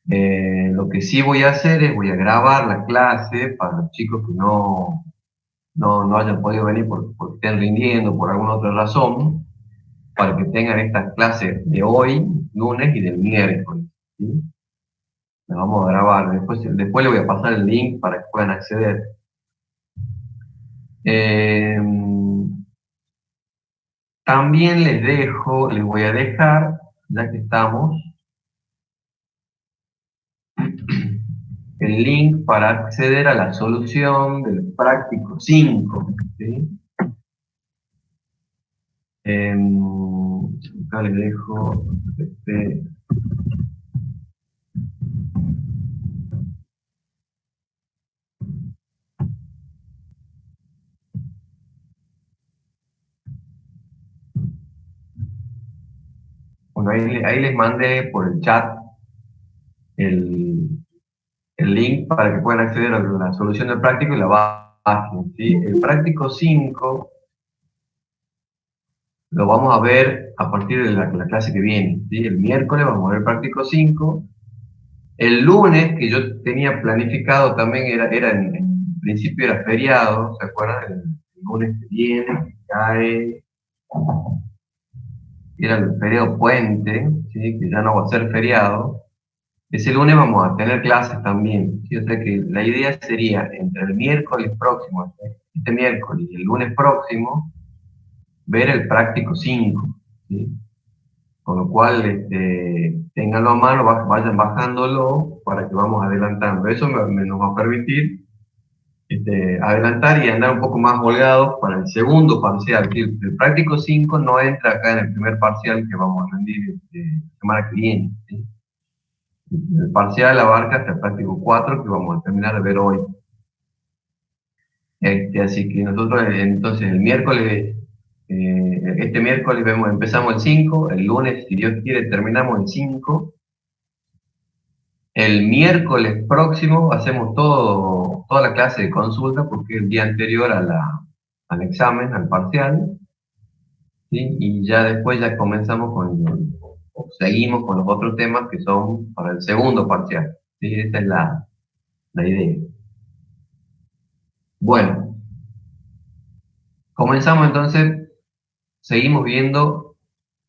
Lo que sí voy a hacer es, voy a grabar la clase para los chicos que no hayan podido venir porque estén rindiendo por alguna otra razón, para que tengan estas clases de hoy, lunes y del miércoles, ¿sí? La vamos a grabar, después le voy a pasar el link para que puedan acceder. Eh, También les voy a dejar, ya que estamos, el link para acceder a la solución del práctico 5, ¿sí? Acá les dejo este, bueno, ahí les mandé por el chat el, el link para que puedan acceder a la solución del práctico y la bajen, ¿sí? El práctico 5 lo vamos a ver a partir de la clase que viene, ¿sí? El miércoles vamos a ver el práctico 5. El lunes, que yo tenía planificado también, en principio era feriado, ¿se acuerdan? El lunes que viene, que cae, era el feriado puente, ¿sí? Que ya no va a ser feriado. Ese lunes vamos a tener clases también, ¿sí? O sea que la idea sería entre el miércoles próximo, este miércoles y el lunes próximo, ver el práctico 5, ¿sí? Con lo cual, ténganlo a mano, vayan bajándolo para que vamos adelantando. Eso nos va a permitir adelantar y andar un poco más holgados para el segundo parcial. El práctico 5 no entra acá en el primer parcial que vamos a rendir la semana que viene, ¿sí? El parcial abarca hasta el práctico 4 que vamos a terminar de ver hoy. Así que nosotros entonces el miércoles, este miércoles empezamos el 5, el lunes, si Dios quiere, terminamos el 5. El miércoles próximo hacemos toda la clase de consulta porque es el día anterior al examen, al parcial, ¿sí? Y ya después ya comenzamos o seguimos con los otros temas que son para el segundo parcial, ¿sí? Esa es la idea. Bueno, comenzamos entonces, seguimos viendo,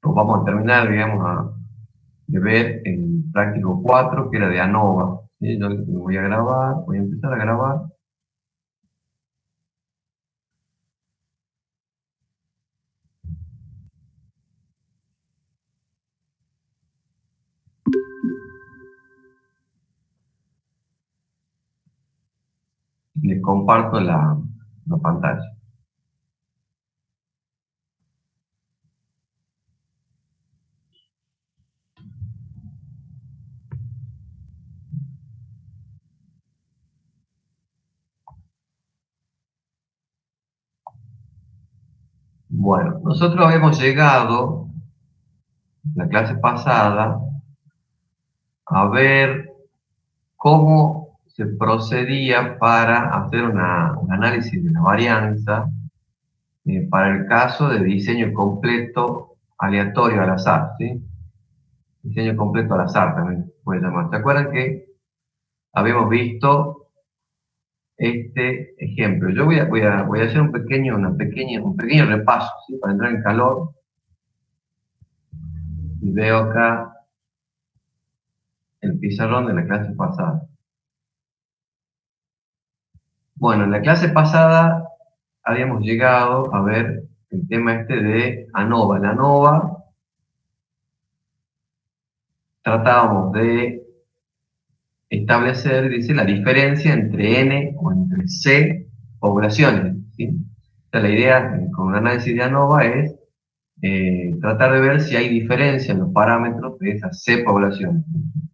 pues vamos a terminar, digamos, de ver el práctico 4 que era de ANOVA, ¿sí? Yo lo voy a grabar, voy a empezar a grabar. Les comparto la pantalla. Bueno, nosotros habíamos llegado, la clase pasada, a ver cómo se procedía para hacer un análisis de la varianza para el caso de diseño completo aleatorio al azar, ¿sí? Diseño completo al azar también puede llamar. ¿Se acuerdan que habíamos visto este ejemplo? Yo voy a hacer un pequeño repaso, ¿sí? Para entrar en calor. Y veo acá el pizarrón de la clase pasada. Bueno, en la clase pasada habíamos llegado a ver el tema este de ANOVA. La ANOVA tratábamos de establecer, dice, la diferencia entre N o entre C poblaciones, ¿sí? O sea, la idea con un análisis de ANOVA es tratar de ver si hay diferencia en los parámetros de esas C poblaciones.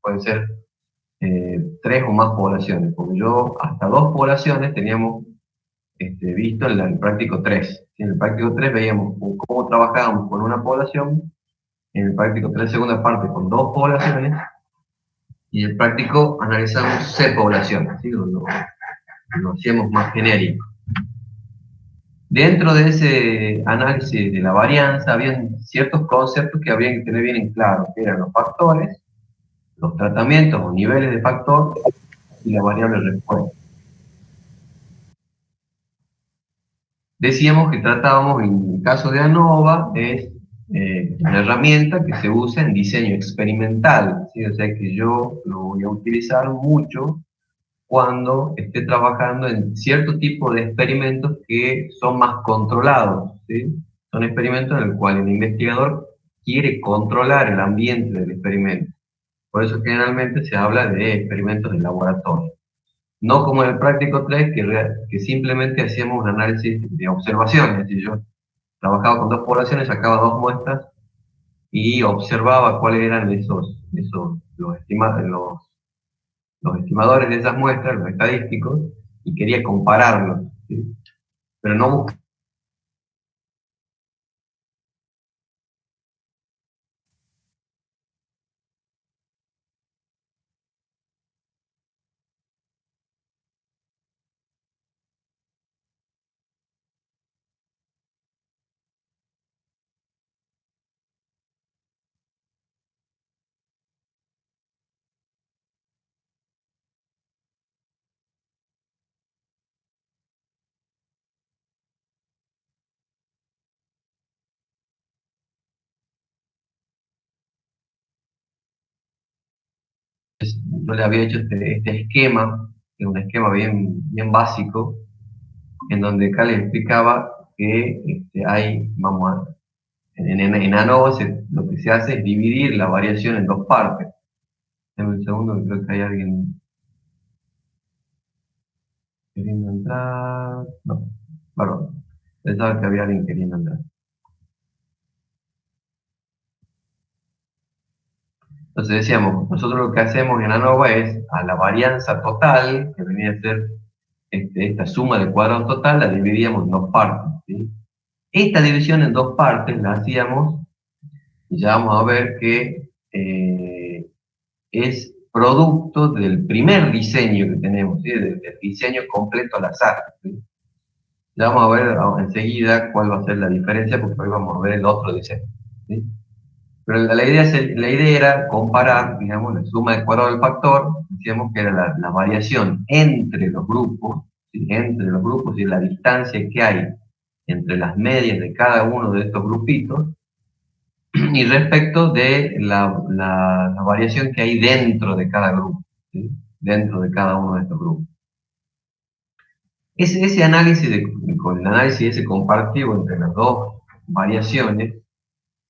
Pueden ser 3 o más poblaciones, porque yo hasta 2 poblaciones teníamos visto en el práctico 3. En el práctico 3 veíamos cómo trabajábamos con una población, en el práctico 3 segunda parte con 2 poblaciones, y en el práctico analizamos C poblaciones, ¿sí? Lo hacíamos más genérico. Dentro de ese análisis de la varianza, había ciertos conceptos que había que tener bien en claro, que eran los factores, los tratamientos o niveles de factor y la variable respuesta. Decíamos que tratábamos, en el caso de ANOVA, es una herramienta que se usa en diseño experimental, ¿sí? O sea que yo lo voy a utilizar mucho cuando esté trabajando en cierto tipo de experimentos que son más controlados, ¿sí? Son experimentos en el cual el investigador quiere controlar el ambiente del experimento. Por eso generalmente se habla de experimentos de laboratorio. No como en el práctico 3, que simplemente hacíamos un análisis de observaciones. Es decir, yo trabajaba con dos poblaciones, sacaba dos muestras y observaba cuáles eran los estimadores de esas muestras, los estadísticos, y quería compararlos, ¿sí? Pero no buscaba. Yo le había hecho este esquema, que es un esquema bien básico, en donde acá les explicaba que vamos a, en ANOVA lo que se hace es dividir la variación en dos partes. Dame un segundo, que creo que hay alguien queriendo entrar. No, perdón. Pensaba que había alguien queriendo entrar. Entonces decíamos, nosotros lo que hacemos en ANOVA es a la varianza total, que venía a ser esta suma de cuadrados total, la dividíamos en dos partes, ¿sí? Esta división en dos partes la hacíamos, y ya vamos a ver que es producto del primer diseño que tenemos, ¿sí? Del diseño completo al azar, ¿sí? Ya vamos a ver enseguida cuál va a ser la diferencia, porque hoy vamos a ver el otro diseño, ¿sí? Pero la idea era comparar, digamos, la suma de cuadrado del factor, decíamos que era la variación entre los grupos, ¿sí? Entre los grupos y la distancia que hay entre las medias de cada uno de estos grupitos, y respecto de la variación que hay dentro de cada grupo, ¿sí? Dentro de cada uno de estos grupos. Ese análisis, con el análisis ese comparativo entre las dos variaciones,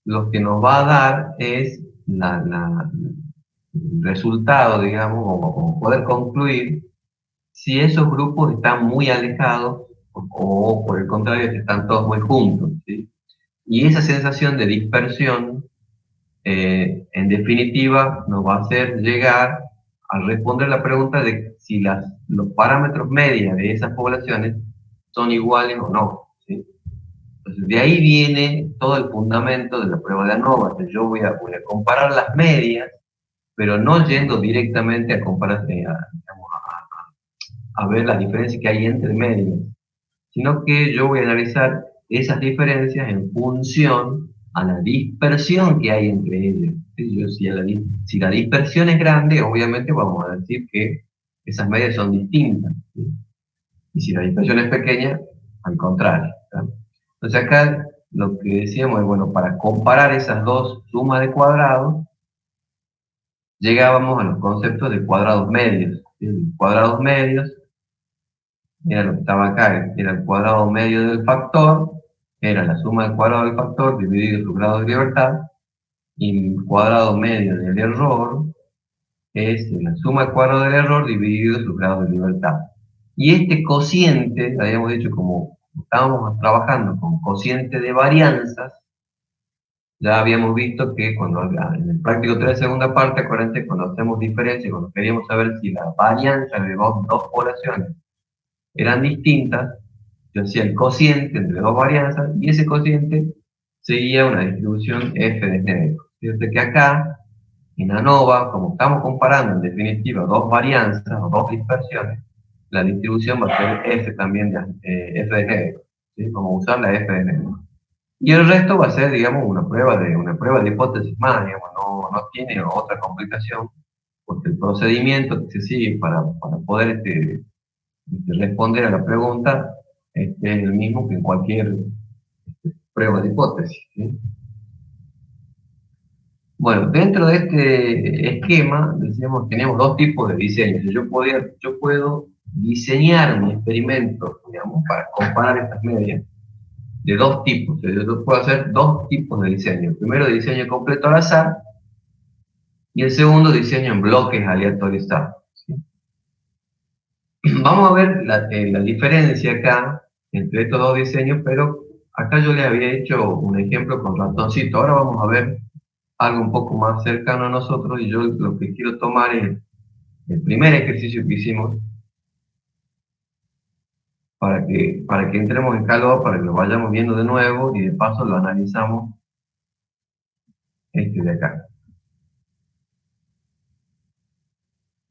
lo que nos va a dar es el resultado, digamos, o poder concluir si esos grupos están muy alejados o por el contrario, están todos muy juntos, ¿sí? Y esa sensación de dispersión, en definitiva, nos va a hacer llegar a responder la pregunta de si los parámetros medios de esas poblaciones son iguales o no, ¿sí? Entonces, de ahí viene todo el fundamento de la prueba de ANOVA. Entonces, yo voy a comparar las medias, pero no yendo directamente a comparar, digamos, a ver las diferencias que hay entre medias, sino que yo voy a analizar esas diferencias en función a la dispersión que hay entre ellas. ¿Sí? Si la dispersión es grande, obviamente vamos a decir que esas medias son distintas, ¿sí? Y si la dispersión es pequeña, al contrario, ¿sí? Entonces acá lo que decíamos es, bueno, para comparar esas dos sumas de cuadrados, llegábamos a los conceptos de cuadrados medios, ¿sí? Cuadrados medios era lo que estaba acá, era el cuadrado medio del factor, era la suma del cuadrado del factor dividido su grado de libertad, y el cuadrado medio del error es la suma del cuadrado del error dividido su grado de libertad. Y este cociente, habíamos dicho, como estábamos trabajando con cociente de varianzas, ya habíamos visto que en el práctico 3 segunda parte, acuérdense, cuando hacemos diferencia, cuando queríamos saber si la varianza de dos poblaciones eran distintas, yo hacía el cociente entre dos varianzas y ese cociente seguía una distribución f de negro. Fíjate que acá, en ANOVA, como estamos comparando en definitiva dos varianzas o dos dispersiones, la distribución va a ser f también de f de negro, ¿sí? Vamos a usar la f de negro. Y el resto va a ser, digamos, una prueba de hipótesis más, digamos, no tiene otra complicación. porque el procedimiento que se sigue para poder responder a la pregunta es el mismo que en cualquier prueba de hipótesis, ¿sí? Bueno, dentro de este esquema, decíamos, tenemos dos tipos de diseños. Yo puedo diseñar mi experimento, digamos, para comparar estas medias, de dos tipos. Yo puedo hacer dos tipos de diseño. El primero, diseño completo al azar, y el segundo, diseño en bloques aleatorizados, ¿sí? Vamos a ver la diferencia acá entre estos dos diseños, pero acá yo les había hecho un ejemplo con ratoncito. Ahora vamos a ver algo un poco más cercano a nosotros, y yo lo que quiero tomar es el primer ejercicio que hicimos para que entremos en calor, para que lo vayamos viendo de nuevo y de paso lo analizamos este de acá.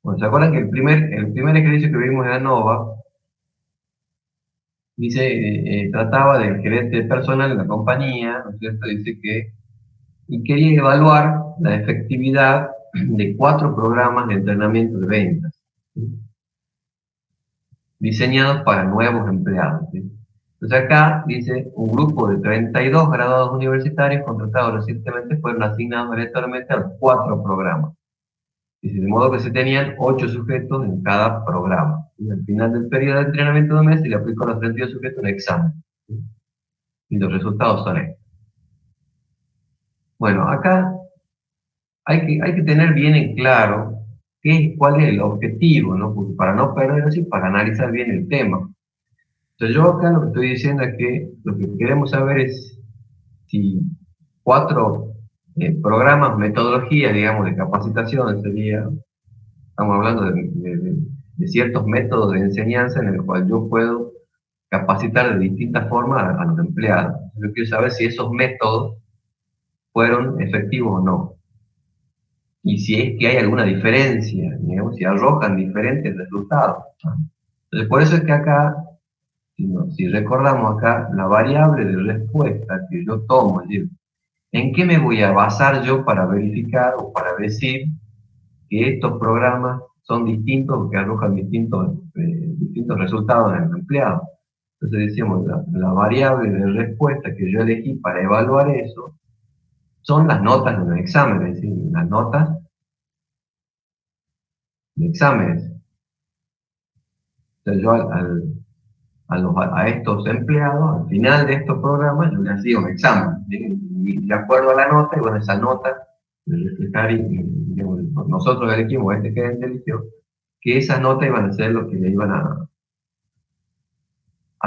Bueno, ¿se acuerdan que el primer ejercicio que vimos en ANOVA dice, trataba del gerente personal de la compañía, ¿no es cierto? Dice que y quería evaluar la efectividad de 4 programas de entrenamiento de ventas, ¿sí? Diseñados para nuevos empleados, ¿sí? Entonces acá dice, un grupo de 32 graduados universitarios contratados recientemente fueron asignados aleatoriamente a los 4 programas. Dice, de modo que se tenían 8 sujetos en cada programa. Y al final del periodo de entrenamiento de un mes se le aplicó a los 32 sujetos un examen, ¿sí? Y los resultados son estos. Bueno, acá hay que tener bien en claro cuál es el objetivo, ¿no? Porque para no perder así, para analizar bien el tema. Entonces yo acá lo que estoy diciendo es que lo que queremos saber es si 4 programas, metodologías, digamos, de capacitación estamos hablando de ciertos métodos de enseñanza en el cual yo puedo capacitar de distintas formas a los empleados. Yo quiero saber si esos métodos fueron efectivos o no. Y si es que hay alguna diferencia, digamos, si arrojan diferentes resultados. Entonces, por eso es que acá, si recordamos acá, la variable de respuesta que yo tomo, es decir, ¿en qué me voy a basar yo para verificar o para decir que estos programas son distintos o que arrojan distintos resultados en el empleado? Entonces decíamos, la variable de respuesta que yo elegí para evaluar eso son las notas de los exámenes, es decir, las notas de exámenes. Entonces yo a estos empleados, al final de estos programas, yo les hacía un examen, ¿sí? Y de acuerdo a la nota, y bueno, esa nota, de reflejar, digamos, nosotros elegimos, este gerente eligió, que esas notas iban a ser lo que le iban a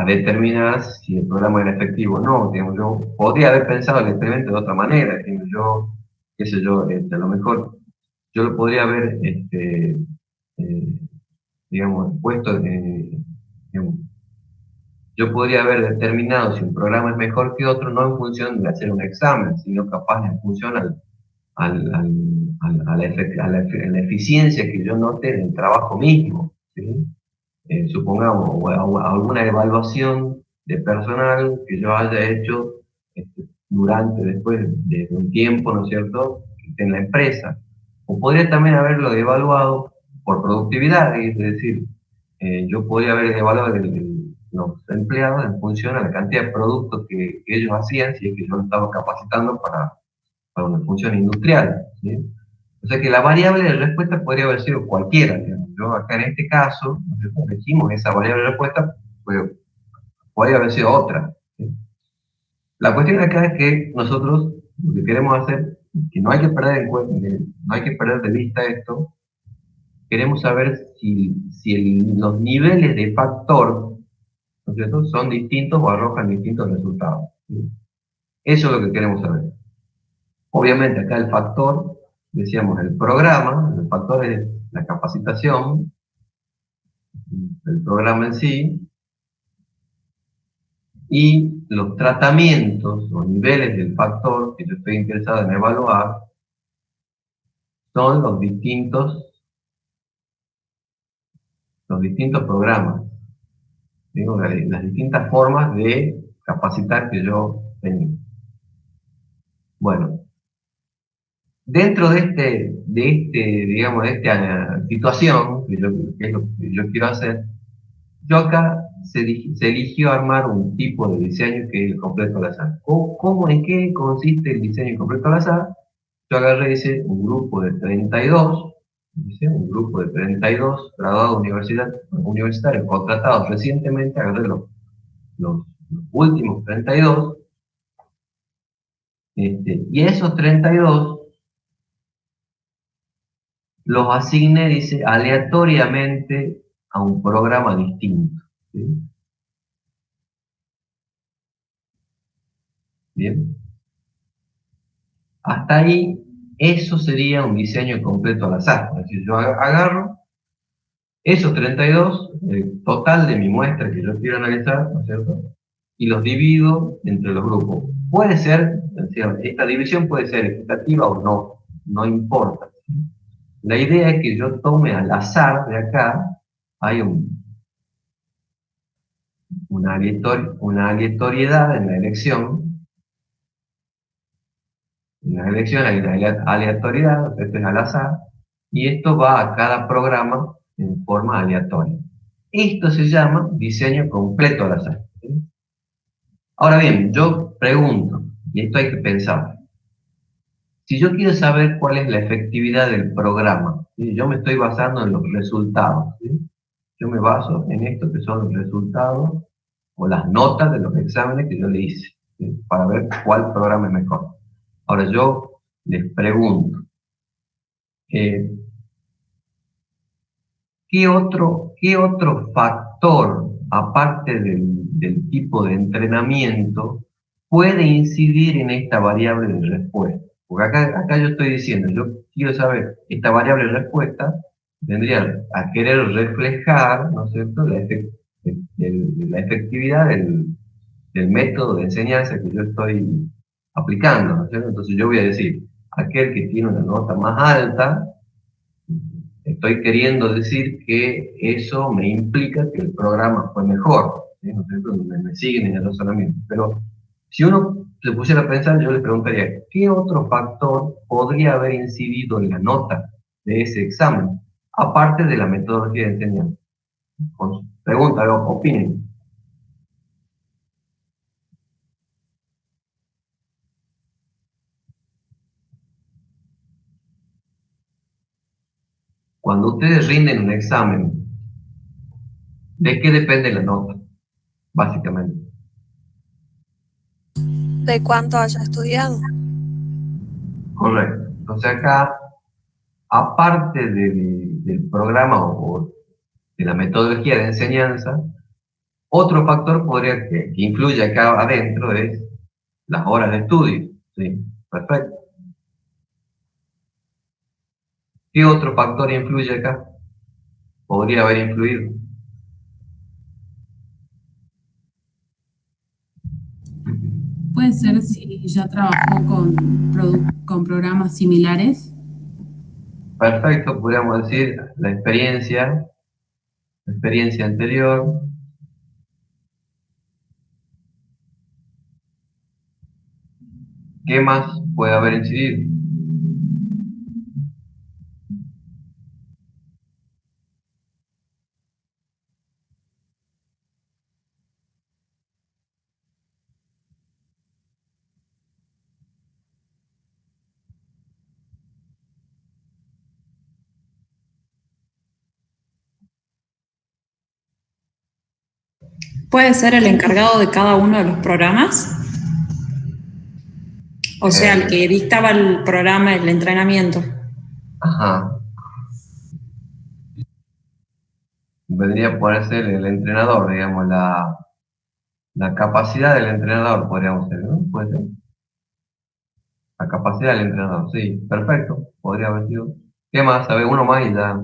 determinar si el programa era efectivo o no. Digamos, yo podría haber pensado el experimento de otra manera, digamos, qué sé yo, a lo mejor yo lo podría haber, eh, digamos, puesto, digamos, yo podría haber determinado si un programa es mejor que otro, no en función de hacer un examen, sino capaz en función a la eficiencia que yo note en el trabajo mismo, ¿sí? Supongamos, o a alguna evaluación de personal que yo haya hecho después de un tiempo, ¿no es cierto?, que esté en la empresa. O podría también haberlo evaluado por productividad, es decir, yo podría haber evaluado los empleados en función a la cantidad de productos que ellos hacían, si es que yo los estaba capacitando para una función industrial, ¿sí? O sea que la variable de respuesta podría haber sido cualquiera, digamos. Yo acá en este caso, nosotros elegimos esa variable de respuesta, pues podría haber sido otra, ¿sí? La cuestión acá es que nosotros lo que queremos hacer, que no hay que perder en cuenta, no hay que perder de vista esto, queremos saber si los niveles de factor, ¿no es cierto?, son distintos o arrojan distintos resultados, ¿sí? Eso es lo que queremos saber. Obviamente acá el factor, decíamos, el factor es la capacitación, el programa en sí, y los tratamientos o niveles del factor que yo estoy interesado en evaluar son los distintos programas, digo, las distintas formas de capacitar que yo tengo. Bueno, Dentro digamos, de esta situación, que es lo que yo quiero hacer, yo acá se eligió armar un tipo de diseño que es el completo al azar. En qué consiste el diseño completo al azar? Yo agarré, dice, un grupo de 32, dice, un grupo de 32 graduados universitarios contratados recientemente, agarré los últimos 32, y esos 32 los asigné, dice, aleatoriamente a un programa distinto. ¿Sí? Bien. Hasta ahí, eso sería un diseño completo al azar. Es decir, yo agarro esos 32, el total de mi muestra que yo quiero analizar, ¿no es cierto? Y los divido entre los grupos. Puede ser, esta división puede ser equitativa o no, no importa. La idea es que yo tome al azar de acá, hay una aleatoriedad en la elección. En las elecciones hay una aleatoriedad, esto es al azar, y esto va a cada programa en forma aleatoria. Esto se llama diseño completo al azar. ¿Sí? Ahora bien, yo pregunto, y esto hay que pensar, si yo quiero saber cuál es la efectividad del programa, ¿sí? Yo me estoy basando en los resultados. ¿Sí? Yo me baso en esto que son los resultados o las notas de los exámenes que yo le hice, ¿sí? Para ver cuál programa es mejor. Ahora yo les pregunto, eh, qué otro factor, aparte del tipo de entrenamiento, puede incidir en esta variable de respuesta? Porque acá yo estoy diciendo, yo quiero saber, esta variable de respuesta tendría a querer reflejar, ¿no es cierto?, la efectividad del método de enseñanza que yo estoy aplicando, ¿no es cierto? Entonces yo voy a decir, aquel que tiene una nota más alta, estoy queriendo decir que eso me implica que el programa fue mejor, ¿sí? ¿No es cierto? Me siguen en el razonamiento. Pero si uno se pusiera a pensar, yo le preguntaría, ¿qué otro factor podría haber incidido en la nota de ese examen, aparte de la metodología de enseñanza? Pregunta, opinen. Cuando ustedes rinden un examen, ¿de qué depende la nota? Básicamente. De cuánto haya estudiado. Correcto. Entonces acá, aparte del programa o de la metodología de enseñanza, otro factor que influye acá adentro es las horas de estudio. ¿Sí? Perfecto. ¿Qué otro factor influye acá? Podría haber influido. Puede ser si ya trabajó con programas similares. Perfecto, podríamos decir la experiencia anterior. ¿Qué más puede haber incidido? ¿Puede ser el encargado de cada uno de los programas? O sea, el Eh, que dictaba el programa, el entrenamiento. ajá. Vendría a poder ser el entrenador, digamos, la capacidad del entrenador, podríamos decir, ¿no? Puede ser. La capacidad del entrenador, sí, perfecto, podría haber sido. ¿Qué más? A ver, uno más y ya.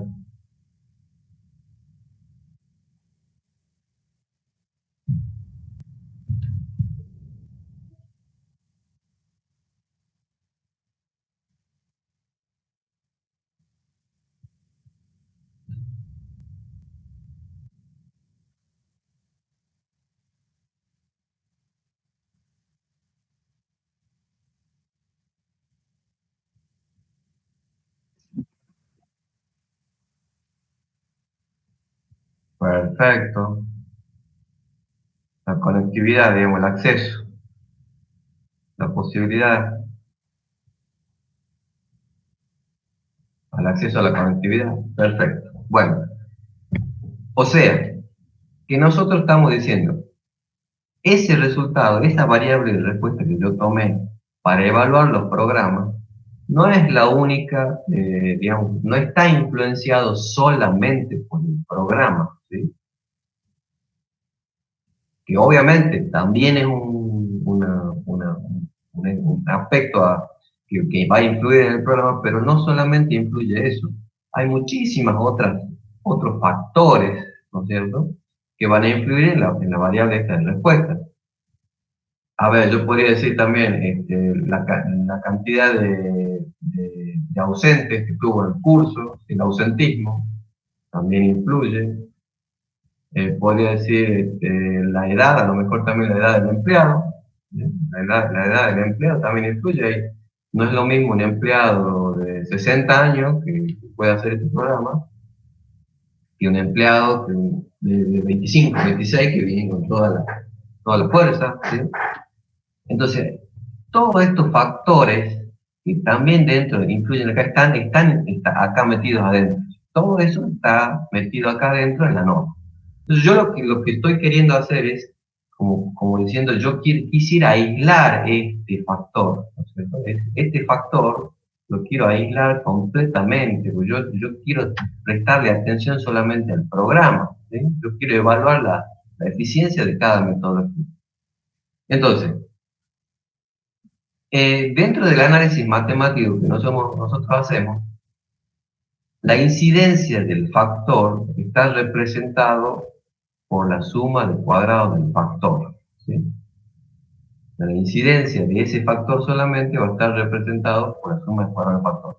Perfecto. La conectividad, digamos, el acceso, la posibilidad al acceso a la conectividad. Perfecto. Bueno, o sea, que nosotros estamos diciendo, ese resultado, esa variable de respuesta que yo tomé para evaluar los programas, no es la única, digamos, no está influenciado solamente por el programa, ¿sí? Que obviamente también es un aspecto que va a influir en el programa, pero no solamente influye eso, hay muchísimas otros factores, ¿no es cierto?, que van a influir en la variable esta de respuesta. A ver, yo podría decir también la cantidad de ausentes que tuvo el curso, el ausentismo, también influye. Podría decir la edad, a lo mejor también la edad del empleado. La edad del empleado también influye ahí. No es lo mismo un empleado de 60 años que puede hacer este programa que un empleado de 25, 26 que viene con toda la fuerza, ¿sí? Entonces, todos estos factores que también dentro influyen acá, están acá metidos adentro. Todo eso está metido acá adentro en la norma. Entonces, yo lo que estoy queriendo hacer es, como diciendo, yo quisiera aislar este factor, ¿no es cierto? Este factor lo quiero aislar completamente, porque yo quiero prestarle atención solamente al programa, ¿sí? Yo quiero evaluar la eficiencia de cada metodología. Entonces, dentro del análisis matemático que nosotros hacemos, la incidencia del factor está representado por la suma de cuadrados del factor, ¿sí? La incidencia de ese factor solamente va a estar representado por la suma de cuadrados del factor.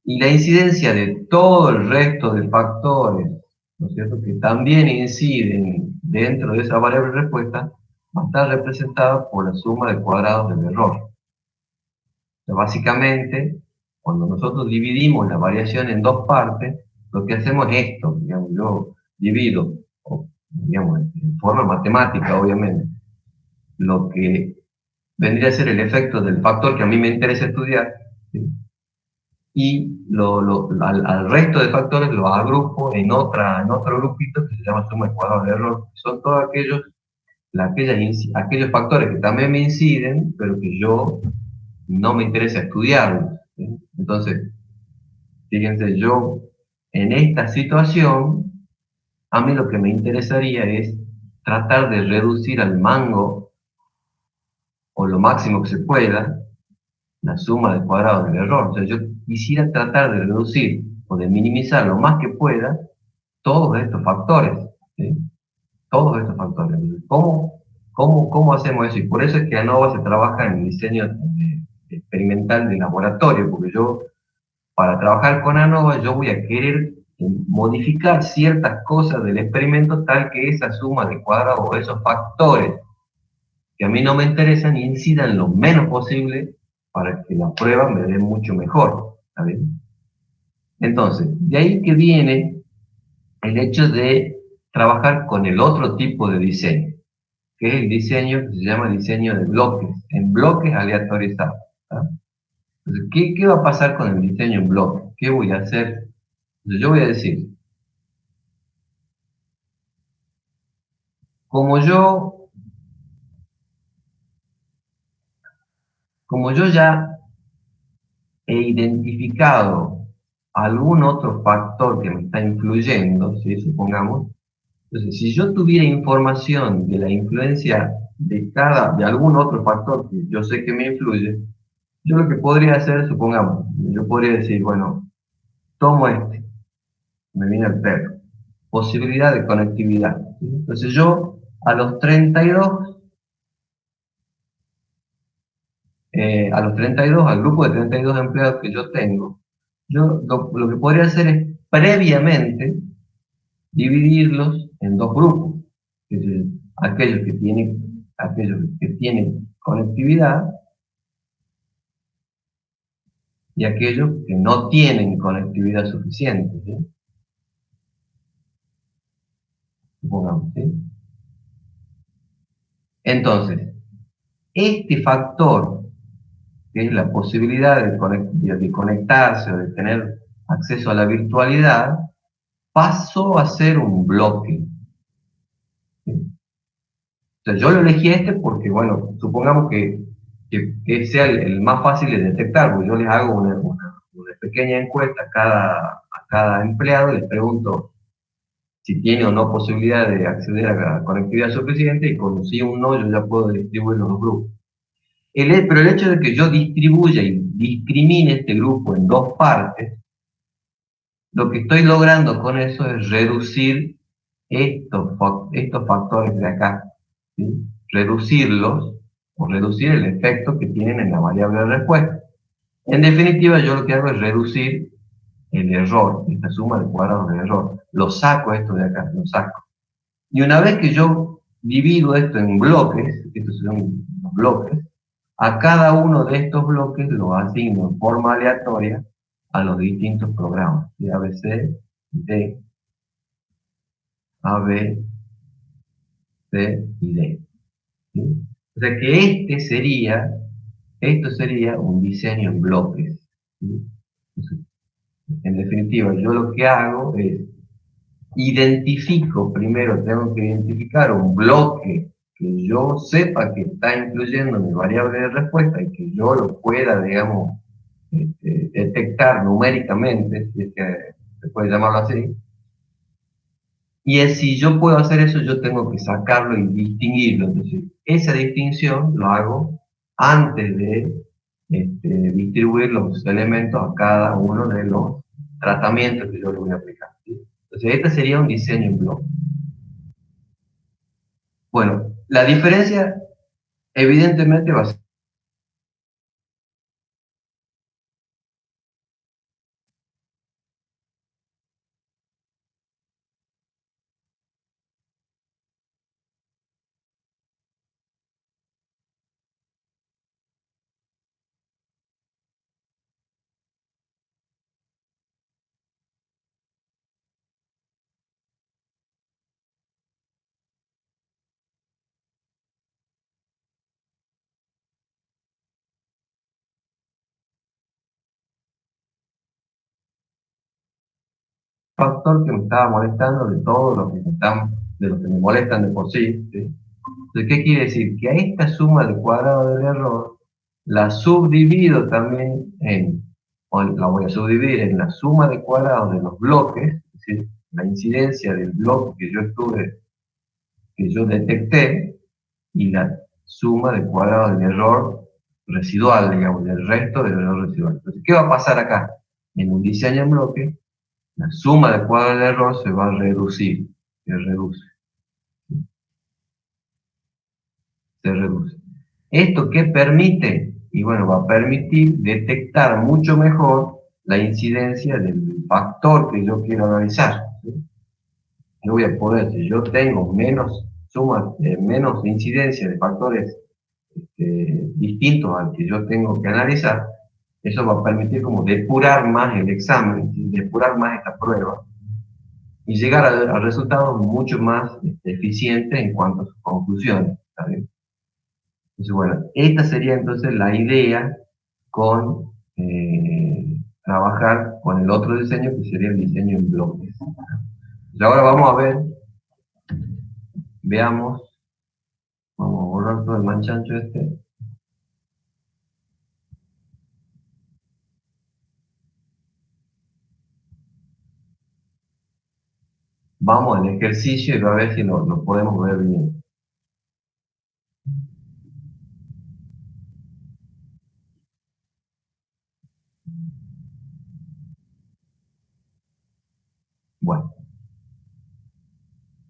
Y la incidencia de todo el resto de factores, ¿no es cierto?, que también inciden dentro de esa variable respuesta, va a estar representada por la suma de cuadrados del error. Básicamente, cuando nosotros dividimos la variación en dos partes, lo que hacemos es esto, digamos, yo divido, digamos, en forma matemática, obviamente, lo que vendría a ser el efecto del factor que a mí me interesa estudiar, ¿sí? Y al resto de factores los agrupo en otro grupito que se llama suma de cuadrados de error. Son todos aquellos factores que también me inciden, pero que yo no me interesa estudiarlos, ¿sí? Entonces, fíjense, yo en esta situación, a mí lo que me interesaría es tratar de reducir al mango, o lo máximo que se pueda, la suma de cuadrados del error. O sea, yo quisiera tratar de reducir o de minimizar lo más que pueda todos estos factores, ¿sí? Todos estos factores. ¿Cómo hacemos eso? Y por eso es que ANOVA se trabaja en diseño experimental de laboratorio, porque yo, para trabajar con ANOVA, yo voy a querer modificar ciertas cosas del experimento tal que esa suma de cuadrados o esos factores que a mí no me interesan incidan lo menos posible para que la prueba me dé mucho mejor, ¿está bien? Entonces, de ahí que viene el hecho de trabajar con el otro tipo de diseño, que es el diseño que se llama diseño de bloques, en bloques aleatorizados, ¿tá? Entonces, ¿qué va a pasar con el diseño en bloques? ¿Qué voy a hacer? Entonces, yo voy a decir, como yo, como yo ya he identificado algún otro factor que me está influyendo, ¿sí? Supongamos, entonces, si yo tuviera información de la influencia de algún otro factor que yo sé que me influye, yo lo que podría hacer, supongamos, yo podría decir, bueno, tomo me viene el perro, posibilidad de conectividad, ¿sí? Entonces yo, a los 32, al grupo de 32 empleados que yo tengo, yo lo que podría hacer es previamente dividirlos en dos grupos, que es aquellos que tienen conectividad y aquellos que no tienen conectividad suficiente, ¿sí? supongamos, ¿sí? Entonces, este factor, que es la posibilidad de conectarse o de tener acceso a la virtualidad, pasó a ser un bloque. ¿Sí? O sea, yo lo elegí porque, bueno, supongamos que sea el más fácil de detectar, porque yo les hago una pequeña encuesta a cada empleado, les pregunto si tiene o no posibilidad de acceder a la conectividad suficiente, y con sí o un no yo ya puedo distribuir los grupos. Pero el hecho de que yo distribuya y discrimine este grupo en dos partes, lo que estoy logrando con eso es reducir estos factores de acá, ¿sí? Reducirlos o reducir el efecto que tienen en la variable de respuesta. En definitiva, yo lo que hago es reducir el error, esta suma de cuadrados del error. Lo saco esto de acá, lo saco. Y una vez que yo divido esto en bloques, estos son los bloques, a cada uno de estos bloques lo asigno en forma aleatoria a los distintos programas, ¿sí? A, B, C, D, A, B, C y D. ¿Sí? O sea que esto sería un diseño en bloques. ¿Sí? Entonces, en definitiva, yo lo que hago es primero tengo que identificar un bloque que yo sepa que está incluyendo mi variable de respuesta y que yo lo pueda, digamos, detectar numéricamente, si es que se puede llamarlo así. Y si yo puedo hacer eso, yo tengo que sacarlo y distinguirlo. Entonces, esa distinción lo hago antes de distribuir los elementos a cada uno de los tratamientos que yo le voy a aplicar, ¿sí? Entonces, este sería un diseño en bloque. Bueno, la diferencia evidentemente va a ser un factor que me estaba molestando de todos los de los que me molestan de por sí, ¿sí? Entonces, ¿qué quiere decir? Que a esta suma de cuadrado del error la subdivido también o la voy a subdividir en la suma de cuadrados de los bloques, es decir, la incidencia del bloque que yo detecté, y la suma de cuadrados del error residual, digamos, del resto del error residual. Entonces, ¿qué va a pasar acá? En un diseño en bloque, la suma de cuadrados del error se va a reducir, se reduce. Se reduce. ¿Esto qué permite? Y bueno, va a permitir detectar mucho mejor la incidencia del factor que yo quiero analizar, ¿sí? Yo voy a poder, si yo tengo menos incidencia de factores distintos al que yo tengo que analizar, eso va a permitir como depurar más el examen, ¿sí? Depurar más esta prueba, y llegar a resultados mucho más eficientes en cuanto a sus conclusiones, ¿está bien? Entonces, bueno, esta sería entonces la idea con trabajar con el otro diseño, que sería el diseño en bloques. Y ahora vamos a ver, veamos, vamos a borrar todo el manchancho este. Vamos al ejercicio y va a ver si lo podemos ver bien. Bueno.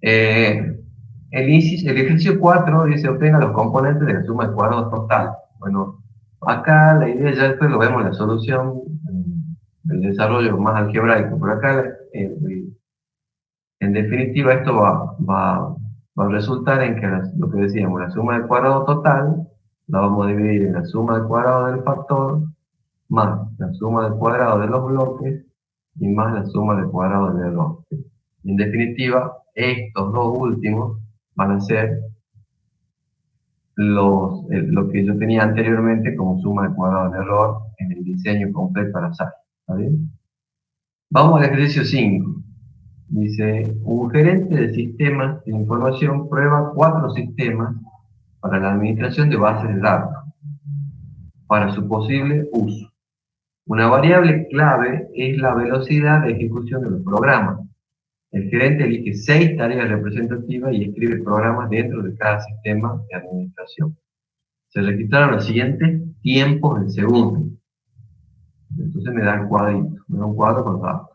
El ejercicio 4 dice: obtenga los componentes de la suma de cuadrados total. Bueno, acá la idea ya después lo vemos en la solución, el desarrollo más algebraico. Por acá, en definitiva, esto va a resultar en que lo que decíamos, la suma de cuadrado total, la vamos a dividir en la suma de cuadrado del factor, más la suma de cuadrado de los bloques, y más la suma de cuadrado del error. En definitiva, estos dos últimos van a ser lo que yo tenía anteriormente como suma de cuadrados de error en el diseño completo al azar. ¿Está bien? Vamos al ejercicio 5. Dice, un gerente de sistemas de información prueba 4 sistemas para la administración de bases de datos para su posible uso. Una variable clave es la velocidad de ejecución de los programas. El gerente elige 6 tareas representativas y escribe programas dentro de cada sistema de administración. Se registraron los siguientes tiempos en segundos. Entonces me da el cuadrito, me da un cuadro con datos.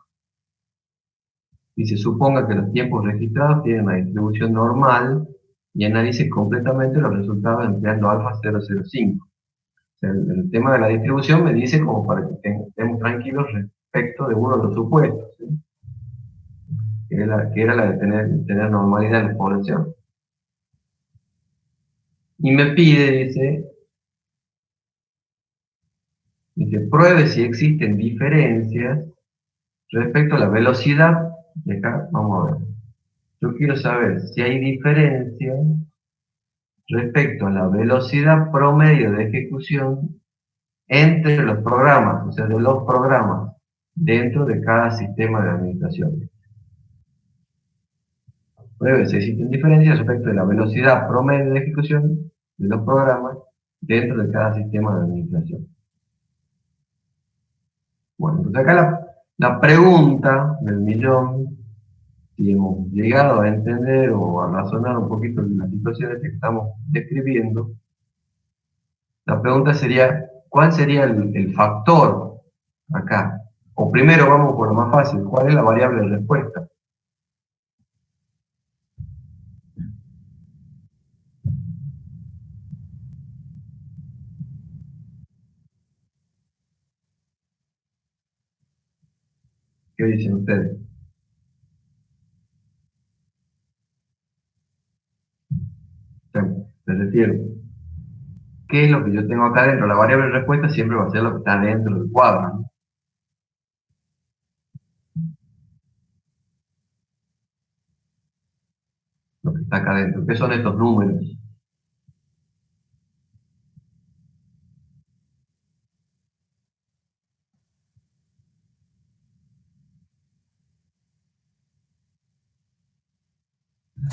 Y se suponga que los tiempos registrados tienen una distribución normal y analice completamente los resultados empleando alfa 005. O sea, el tema de la distribución me dice como para que estemos tranquilos respecto de uno de los supuestos, ¿sí? que era la de tener normalidad en la población. Y me pide, dice, pruebe si existen diferencias respecto a la velocidad. De acá, vamos a ver. Yo quiero saber si hay diferencias respecto a la velocidad promedio de ejecución entre los programas, o sea, de los programas, dentro de cada sistema de administración. Pruebe si existen diferencias respecto de la velocidad promedio de ejecución de los programas dentro de cada sistema de administración. Bueno, entonces acá la pregunta del millón, si hemos llegado a entender o a razonar un poquito las situaciones que estamos describiendo, la pregunta sería, ¿cuál sería el factor acá? O primero vamos por lo más fácil, ¿cuál es la variable de respuesta? ¿Qué dicen ustedes? Me refiero, ¿qué es lo que yo tengo acá dentro? La variable de respuesta siempre va a ser lo que está dentro del cuadro, ¿no? Lo que está acá dentro. ¿Qué son estos números?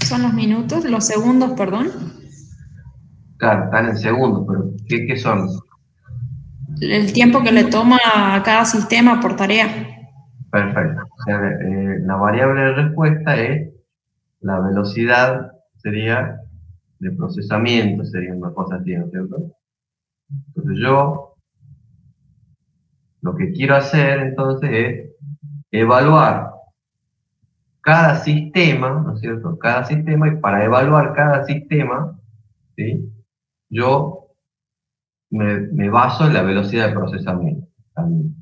Son los minutos, los segundos, perdón. Claro, están en segundos, pero ¿qué son? El tiempo que le toma a cada sistema por tarea. Perfecto. O sea, la variable de respuesta es la velocidad, sería de procesamiento, sería una cosa así, ¿no es cierto? Entonces yo lo que quiero hacer entonces es evaluar cada sistema, ¿no es cierto? Cada sistema, y para evaluar cada sistema, ¿sí? Yo me baso en la velocidad de procesamiento también.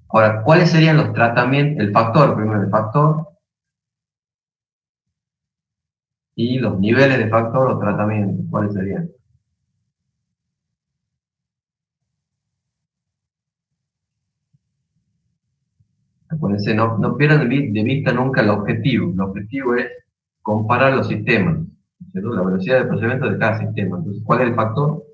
Ahora, ¿cuáles serían los tratamientos? El factor, primero el factor, y los niveles de factor o tratamiento, ¿cuáles serían? Acuérdense, no pierdan de vista nunca el objetivo. El objetivo es comparar los sistemas, ¿cierto? La velocidad de procesamiento de cada sistema. Entonces, ¿cuál es el factor?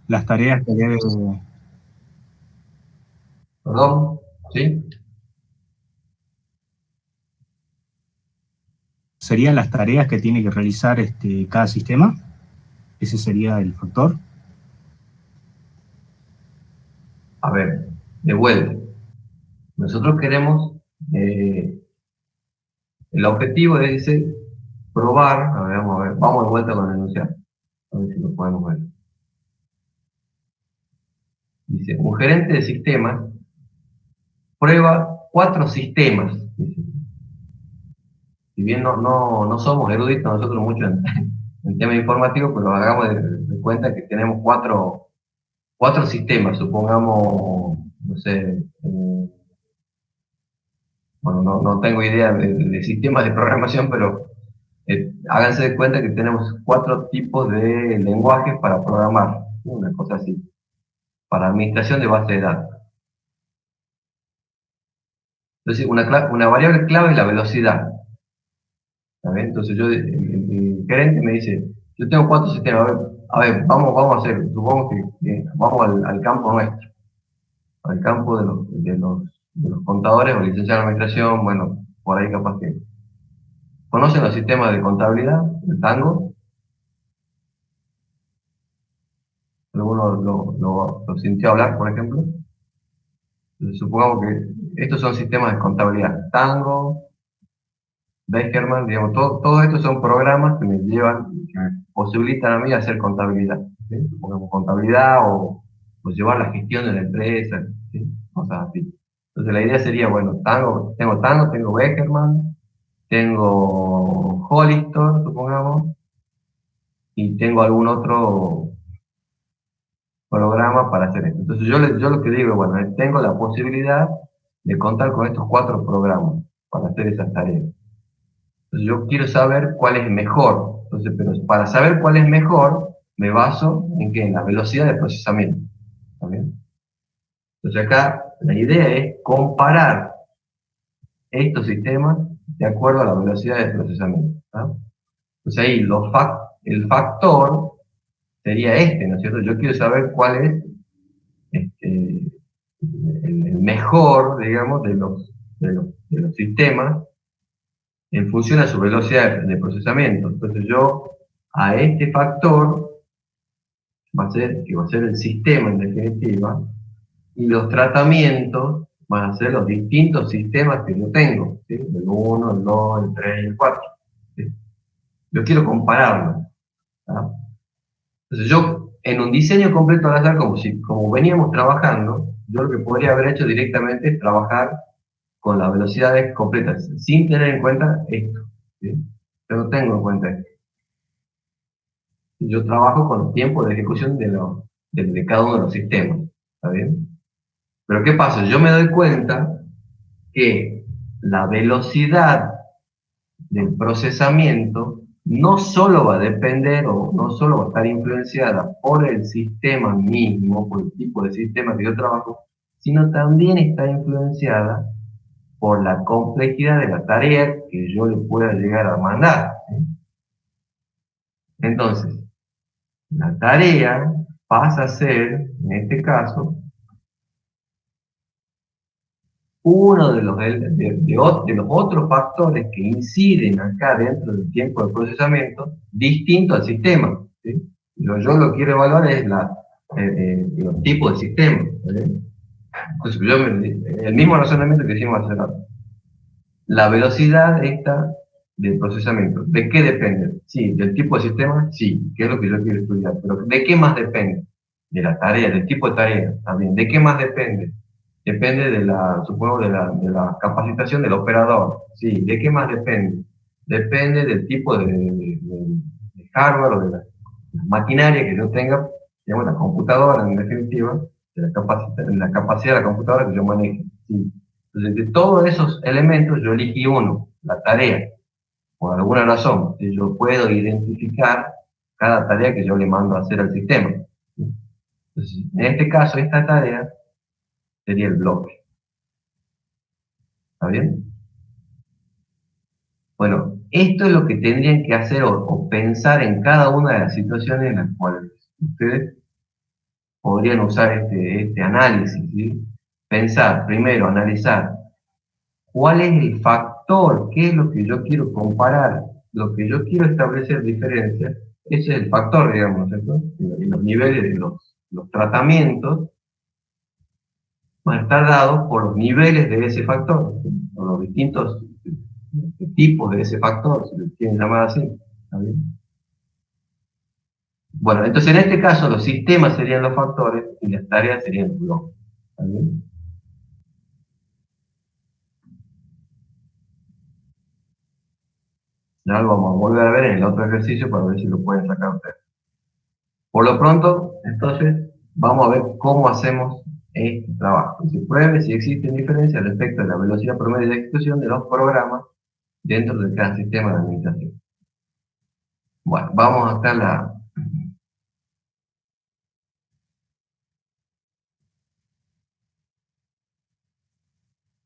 Las tareas que debe, ¿Perdón? ¿Sí? serían las tareas que tiene que realizar cada sistema. Ese sería el factor. A ver, de vuelta. Nosotros queremos, el objetivo es probar, a ver, vamos de vuelta con el enunciado, a ver si lo podemos ver. Dice, un gerente de sistemas prueba 4 sistemas. Dice. Si bien no somos eruditos nosotros mucho en tema informativo, pero hagamos de cuenta que tenemos 4 sistemas, supongamos, no sé, bueno, no tengo idea de sistemas de programación, pero háganse de cuenta que tenemos 4 tipos de lenguajes para programar, ¿sí? Una cosa así, para administración de base de datos. Entonces, una variable clave es la velocidad. ¿Está bien? Entonces, el gerente me dice, yo tengo 4 sistemas, vamos a hacer, supongamos que vamos al campo nuestro, al campo de los contadores o licenciados en administración, bueno, por ahí capaz que... ¿Conocen los sistemas de contabilidad, el Tango? ¿Alguno lo sintió hablar, por ejemplo? Entonces, supongamos que estos son sistemas de contabilidad. Tango, Beckerman, digamos, todos estos son programas que me posibilitan a mí hacer contabilidad. ¿Sí? Supongamos contabilidad o llevar la gestión de la empresa, ¿sí? Cosas así. Entonces la idea sería, bueno, Tango, tengo Beckerman, tengo Hollister, supongamos, y tengo algún otro programa para hacer esto. Entonces yo lo que digo, bueno, tengo la posibilidad de contar con estos 4 programas para hacer esas tareas. Entonces yo quiero saber cuál es mejor. Entonces, pero para saber cuál es mejor, me baso en qué, en la velocidad de procesamiento. ¿Está bien? Entonces acá la idea es comparar estos sistemas de acuerdo a la velocidad de procesamiento. ¿Tá? Entonces ahí el factor sería ¿no es cierto? Yo quiero saber cuál es el mejor, digamos, de los sistemas en función a su velocidad de procesamiento. Entonces yo a este factor que va a ser el sistema en definitiva, y los tratamientos van a ser los distintos sistemas que yo tengo, ¿sí? El 1, el 2, el 3 y el 4. ¿Sí? Yo quiero compararlos. ¿Tá? Entonces yo, en un diseño completo al azar, como veníamos trabajando, yo lo que podría haber hecho directamente es trabajar con las velocidades completas, sin tener en cuenta esto. ¿Sí? Yo no tengo en cuenta esto. Yo trabajo con los tiempos de ejecución de cada uno de los sistemas. ¿Está bien? Pero ¿qué pasa? Yo me doy cuenta que la velocidad del procesamiento no solo va a depender o no solo va a estar influenciada por el sistema mismo, por el tipo de sistema que yo trabajo, sino también está influenciada por la complejidad de la tarea que yo le pueda llegar a mandar. ¿Sí? Entonces, la tarea pasa a ser, en este caso, uno de los otros factores que inciden acá dentro del tiempo de procesamiento, distinto al sistema. ¿Sí? Yo lo que quiero evaluar es los tipos de sistema. ¿Sí? Entonces, el mismo razonamiento que hicimos hace rato. La velocidad esta del procesamiento, ¿de qué depende? Sí, del tipo de sistema, sí, que es lo que yo quiero estudiar, pero ¿de qué más depende? De la tarea, del tipo de tarea, también. ¿De qué más depende? Depende supongo, de la capacitación del operador, sí. ¿De qué más depende? Depende del tipo de hardware o de la maquinaria que yo tenga, digamos, la computadora en definitiva, de la capacidad de la computadora que yo maneje, sí. Entonces, de todos esos elementos yo elegí uno, la tarea, por alguna razón. Yo puedo identificar cada tarea que yo le mando a hacer al sistema. Entonces, en este caso, esta tarea sería el bloque. ¿Está bien? Bueno, esto es lo que tendrían que hacer o pensar en cada una de las situaciones en las cuales ustedes podrían usar este análisis, ¿sí? Pensar, primero, analizar cuál es el factor, qué es lo que yo quiero comparar, lo que yo quiero establecer diferencias, ese es el factor, digamos, ¿cierto? Y los niveles de los tratamientos van a estar dados por los niveles de ese factor, por los distintos tipos de ese factor, si lo quieren llamar así. ¿Está bien? Bueno, entonces en este caso los sistemas serían los factores y las tareas serían los bloques. ¿Está bien? Ya lo vamos a volver a ver en el otro ejercicio para ver si lo pueden sacar ustedes. Por lo pronto, entonces, vamos a ver cómo hacemos este trabajo. Y se pruebe si existen diferencias respecto a la velocidad promedio de ejecución de los programas dentro de cada sistema de administración. Bueno, vamos hasta la...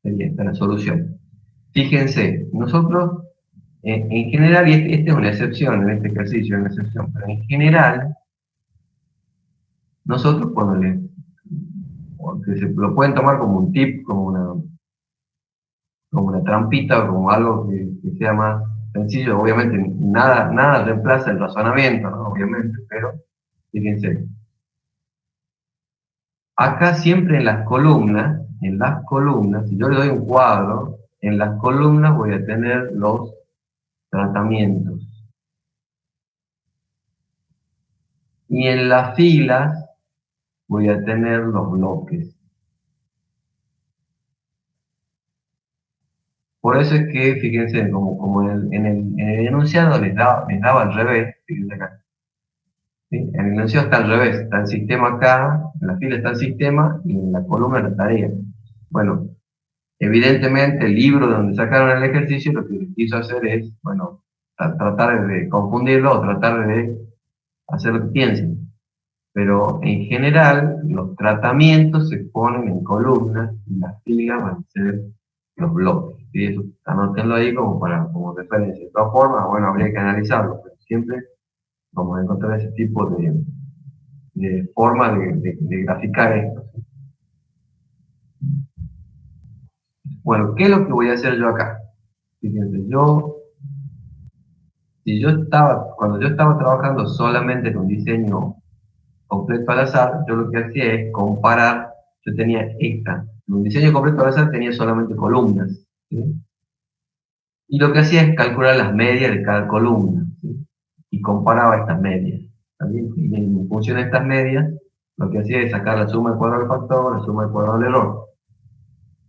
sería esta la solución. Fíjense, nosotros, en general, y esta es una excepción, en este ejercicio es una excepción, pero en general, nosotros porque se lo pueden tomar como un tip, como una trampita o como algo que sea más sencillo. Obviamente nada reemplaza el razonamiento, ¿no? Obviamente, pero fíjense. Acá siempre en las columnas, si yo le doy un cuadro, en las columnas voy a tener los tratamientos. Y en las filas voy a tener los bloques. Por eso es que, fíjense, como en el enunciado les daba al revés, fíjense acá. ¿Sí? En el enunciado está al revés, está el sistema acá, en la fila está el sistema y en la columna la tarea. Bueno, evidentemente el libro donde sacaron el ejercicio lo que quiso hacer es, bueno, tratar de confundirlo o tratar de hacer lo que piensen. Pero en general los tratamientos se ponen en columnas y las filas van a ser los bloques. ¿Sí? Eso, anótenlo ahí como referencia. De todas formas, bueno, habría que analizarlo, pero siempre vamos a encontrar ese tipo de forma de graficar esto. Bueno, ¿qué es lo que voy a hacer yo acá? Fíjense, cuando yo estaba trabajando solamente con diseño completo al azar, yo lo que hacía es comparar, yo tenía un diseño completo al azar tenía solamente columnas, ¿sí? Y lo que hacía es calcular las medias de cada columna, ¿sí? Y comparaba estas medias, ¿también? Y en función de estas medias, lo que hacía es sacar la suma del cuadrado del factor, la suma del cuadrado del error.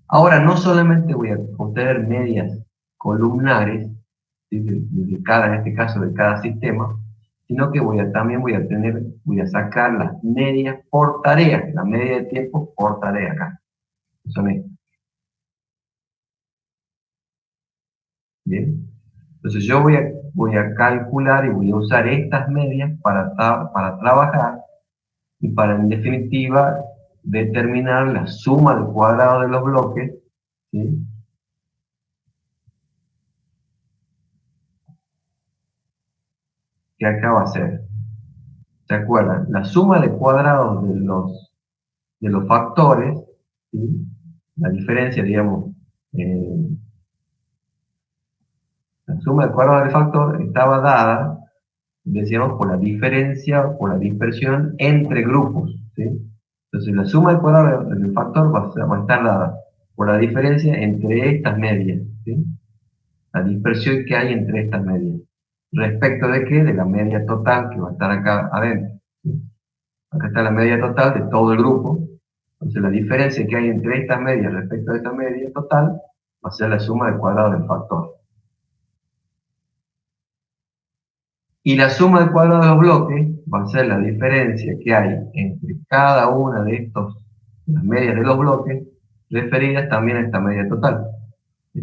Ahora, no solamente voy a obtener medias columnares, ¿sí? En este caso de cada sistema, sino que también voy a sacar las medias por tarea, la media de tiempo por tarea acá. Son estas. Bien. Entonces yo voy a calcular y voy a usar estas medias para trabajar y para, en definitiva, determinar la suma del cuadrado de los bloques, ¿sí? Que acá va a ser. ¿Se acuerdan? La suma de cuadrados de los factores, ¿sí? La diferencia, digamos, la suma de cuadrados del factor estaba dada, decíamos, por la diferencia o por la dispersión entre grupos, ¿sí? Entonces la suma de cuadrados del factor va a estar dada por la diferencia entre estas medias, ¿sí? La dispersión que hay entre estas medias. ¿Respecto de qué? De la media total que va a estar acá adentro, ¿sí? Acá está la media total de todo el grupo. Entonces la diferencia que hay entre estas medias respecto a esta media total va a ser la suma del cuadrado del factor. Y la suma del cuadrado de los bloques va a ser la diferencia que hay entre cada una de las medias de los bloques, referidas también a esta media total. ¿Sí?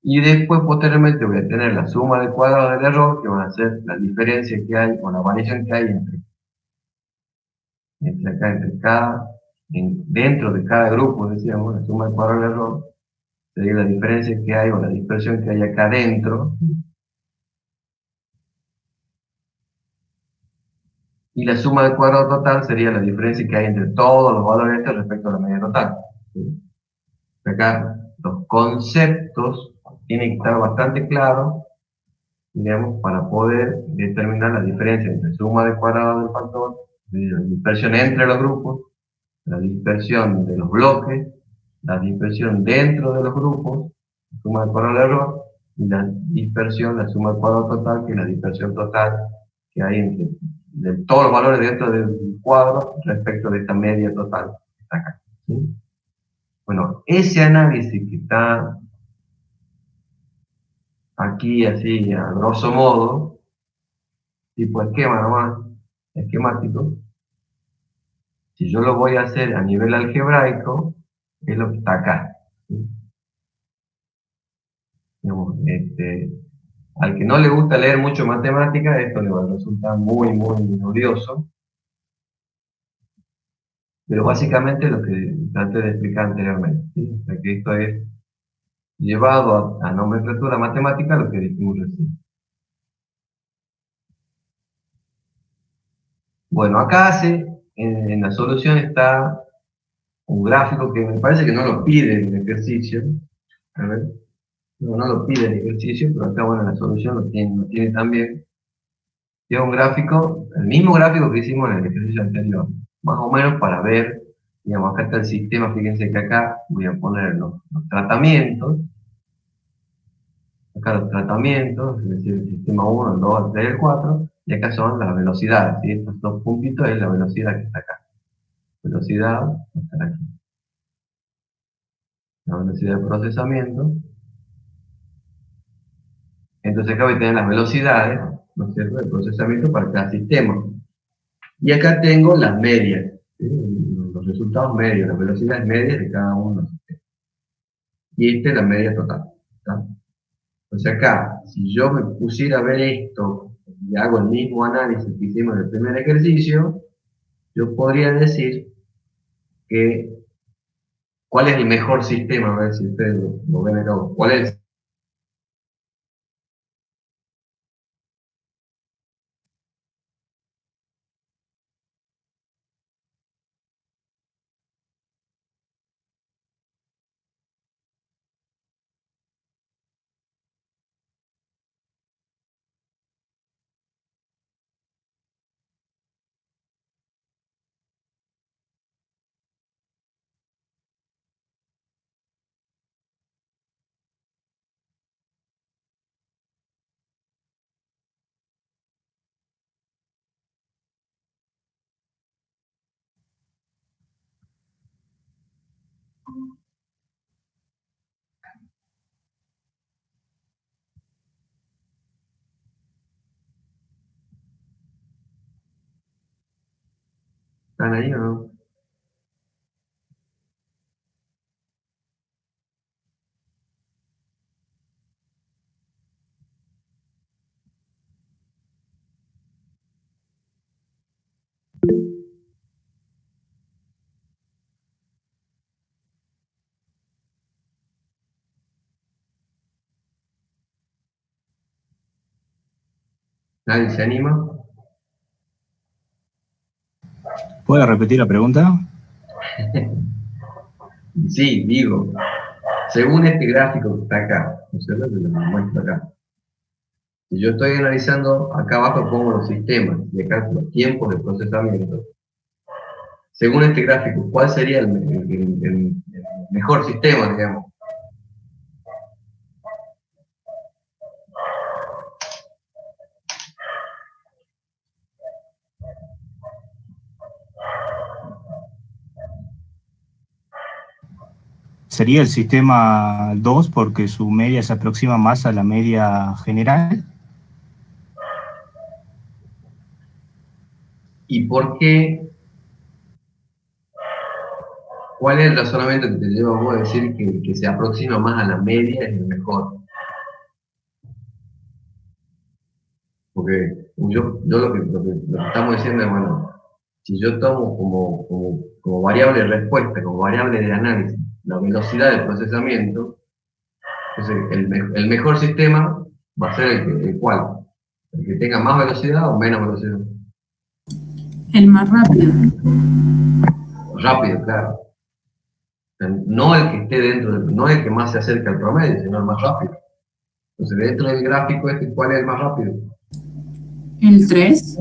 Y después, posteriormente, voy a tener la suma del cuadrado del error, que van a ser la diferencia que hay, o la variación que hay dentro de cada grupo, decíamos, la suma del cuadrado del error, sería la diferencia que hay, o la dispersión que hay acá dentro. Y la suma del cuadrado total sería la diferencia que hay entre todos los valores estos respecto a la media total. ¿Sí? Acá los conceptos tienen que estar bastante claros, digamos, para poder determinar la diferencia entre suma del cuadrado del factor, la dispersión entre los grupos, la dispersión de los bloques, la dispersión dentro de los grupos, la suma del cuadrado del error, y la dispersión, la suma del cuadrado total, que es la dispersión total que hay entre de todos los valores dentro del cuadro respecto de esta media total que está acá, ¿sí? Bueno, ese análisis que está aquí así a grosso modo, tipo esquema nomás, esquemático, si yo lo voy a hacer a nivel algebraico, es lo que está acá, ¿sí? Digamos, al que no le gusta leer mucho matemática, esto le va a resultar muy, muy odioso, pero básicamente lo que traté de explicar anteriormente, ¿sí? O sea que esto es llevado a nomenclatura matemática lo que dijimos recién. Bueno, acá en la solución está un gráfico que me parece que no lo pide el ejercicio. A ver, no lo pide el ejercicio, pero acá, bueno, la solución lo tiene también. Y es un gráfico, el mismo gráfico que hicimos en el ejercicio anterior, más o menos para ver, digamos, acá está el sistema, fíjense que acá voy a poner los tratamientos, acá los tratamientos, es decir, el sistema 1, el 2, el 3, el 4, y acá son las velocidades, ¿sí? Estos dos puntitos es la velocidad que está acá. Velocidad, va a estar aquí. La velocidad de procesamiento. Entonces acá voy a tener las velocidades, ¿no es cierto?, de procesamiento para cada sistema. Y acá tengo las medias, ¿sí? Los resultados medios, las velocidades medias de cada uno de los sistemas. Y esta es la media total, ¿está? Entonces acá, si yo me pusiera a ver esto y hago el mismo análisis que hicimos en el primer ejercicio, yo podría decir que cuál es el mejor sistema, a ver si ustedes lo ven acá, cuál es. ¿Están ahí o no? ¿Nadie se anima? ¿Puede repetir la pregunta? Sí, digo, según este gráfico que está acá, ¿no es cierto?, que lo muestro acá. Si yo estoy analizando, acá abajo pongo los sistemas y acá los tiempos de procesamiento. Según este gráfico, ¿cuál sería el mejor sistema, digamos? Sería el sistema 2 porque su media se aproxima más a la media general. ¿Y por qué? ¿Cuál es el razonamiento que te lleva a vos a decir que el que se aproxima más a la media es el mejor? Porque lo que estamos diciendo es, bueno, si yo tomo como variable de respuesta, como variable de análisis, la velocidad del procesamiento, entonces el mejor sistema va a ser el cual, el que tenga más velocidad o menos velocidad. El más rápido. Rápido, claro. O sea, no el que esté no el que más se acerca al promedio, sino el más rápido. Entonces, dentro del gráfico ¿cuál es el más rápido? El 3.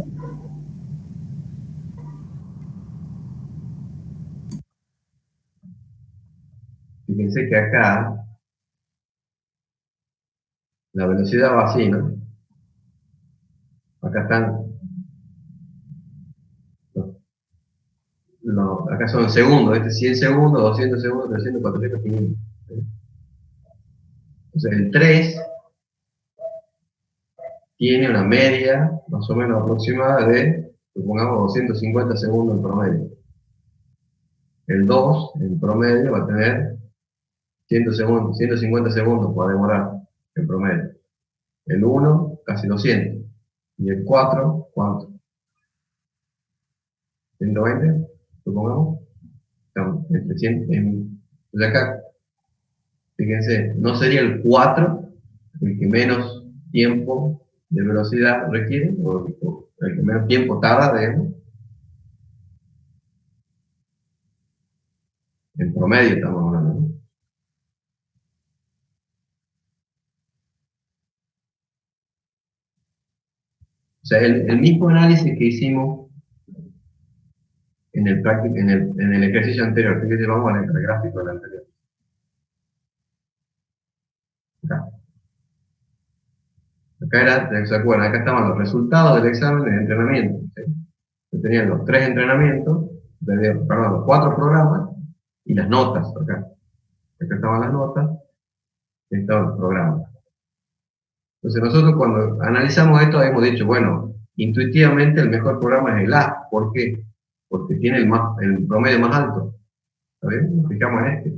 Fíjense que acá la velocidad va así, ¿no? Acá están, acá son segundos, 100 segundos, 200 segundos, 300, 400, 500. ¿Sí? Entonces el 3 tiene una media más o menos aproximada de supongamos 250 segundos en promedio. El 2, en promedio, va a tener 150 segundos para demorar, en promedio. El 1, casi 200. Y el 4, ¿cuánto? 120, supongamos. Entonces acá, fíjense, no sería el 4 el que menos tiempo de velocidad requiere, o el que menos tiempo tarda, digamos. En promedio estamos hablando, ¿no? O sea, el mismo análisis que hicimos en el ejercicio anterior, fíjense, vamos al gráfico del anterior. Acá era, ¿se acuerdan? Acá estaban los resultados del examen de entrenamiento. ¿Sí? Tenían los 3 entrenamientos, perdón, los 4 programas y las notas acá. Acá estaban las notas y estaban los programas. Entonces nosotros cuando analizamos esto hemos dicho, bueno, intuitivamente el mejor programa es el A. ¿Por qué? Porque tiene el promedio más alto. ¿Está bien? Nos fijamos en este.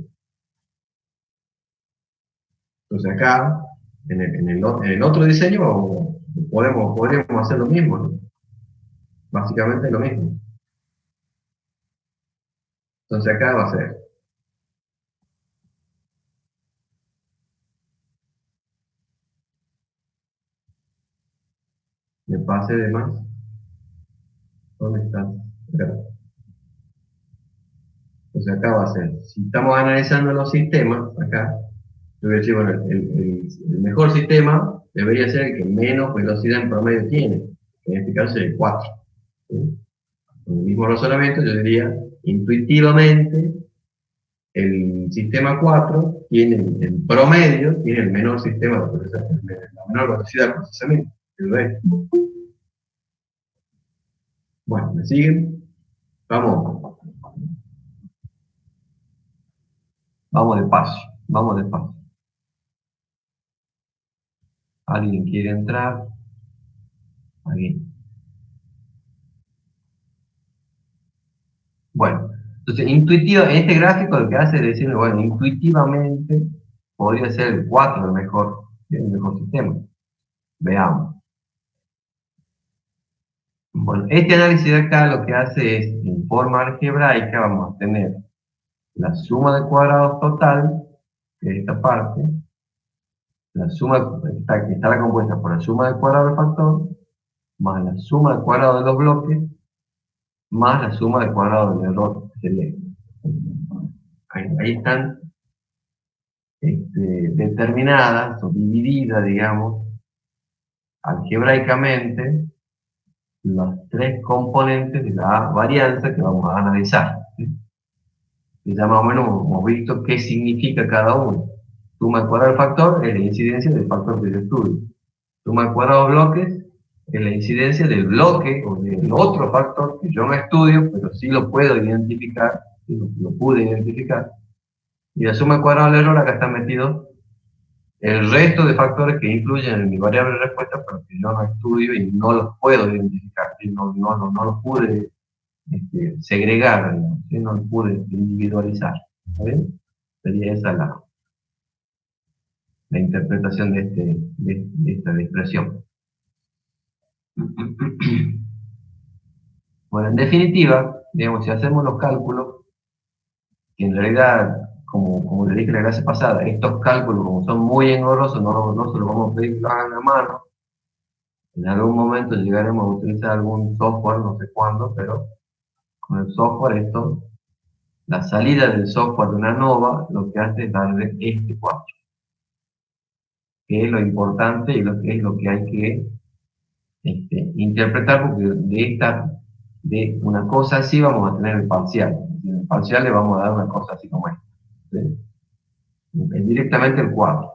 Entonces acá, en el otro diseño, podríamos hacer lo mismo, ¿no? Básicamente lo mismo. Entonces acá va a ser me pase de más. ¿Dónde está? Acá. Entonces acá va a ser, si estamos analizando los sistemas, acá, yo voy a decir, bueno, el mejor sistema debería ser el que menos velocidad en promedio tiene, en este caso es el 4. ¿Sí? Con el mismo razonamiento yo diría, intuitivamente, el sistema 4 tiene, en promedio, tiene el menor sistema de procesamiento, la menor velocidad de procesamiento. Bueno, ¿me siguen? Vamos despacio, vamos despacio. ¿Alguien quiere entrar? ¿Alguien? Bueno, entonces, en este gráfico lo que hace es decir, bueno, intuitivamente podría ser el 4 el mejor sistema. Veamos. Bueno, este análisis de acá lo que hace es, en forma algebraica, vamos a tener la suma de cuadrados total, que es esta parte, la suma que está compuesta por la suma de cuadrado del factor, más la suma de cuadrado de los bloques, más la suma de cuadrado del error. Ahí están determinadas o divididas, digamos, algebraicamente, los 3 componentes de la varianza que vamos a analizar. ¿Sí? Y ya más o menos hemos visto qué significa cada uno. Suma de cuadrado del factor es la incidencia del factor que yo estudio. Suma de cuadrado de bloques es la incidencia del bloque o del otro factor que yo no estudio, pero sí lo puedo identificar, ¿sí? Lo pude identificar. Y la suma de cuadrado del error, acá está metido el resto de factores que influyen en mi variable de respuesta, pero que yo no estudio y no los puedo identificar, ¿sí? No los pude segregar, ¿sí? No los pude individualizar. ¿Está bien? Sería esa la interpretación de esta expresión. Bueno, en definitiva, digamos, si hacemos los cálculos, que en realidad, como le dije en la clase pasada, estos cálculos, como son muy engorrosos, no se los vamos a pedir que lo hagan a mano. En algún momento llegaremos a utilizar algún software, no sé cuándo, pero con el software la salida del software de una ANOVA lo que hace es darle este cuadro, que es lo importante y lo que es lo que hay que interpretar, porque de una cosa así vamos a tener el parcial. En el parcial le vamos a dar una cosa así como esta. ¿Sí? Es directamente el cuadro.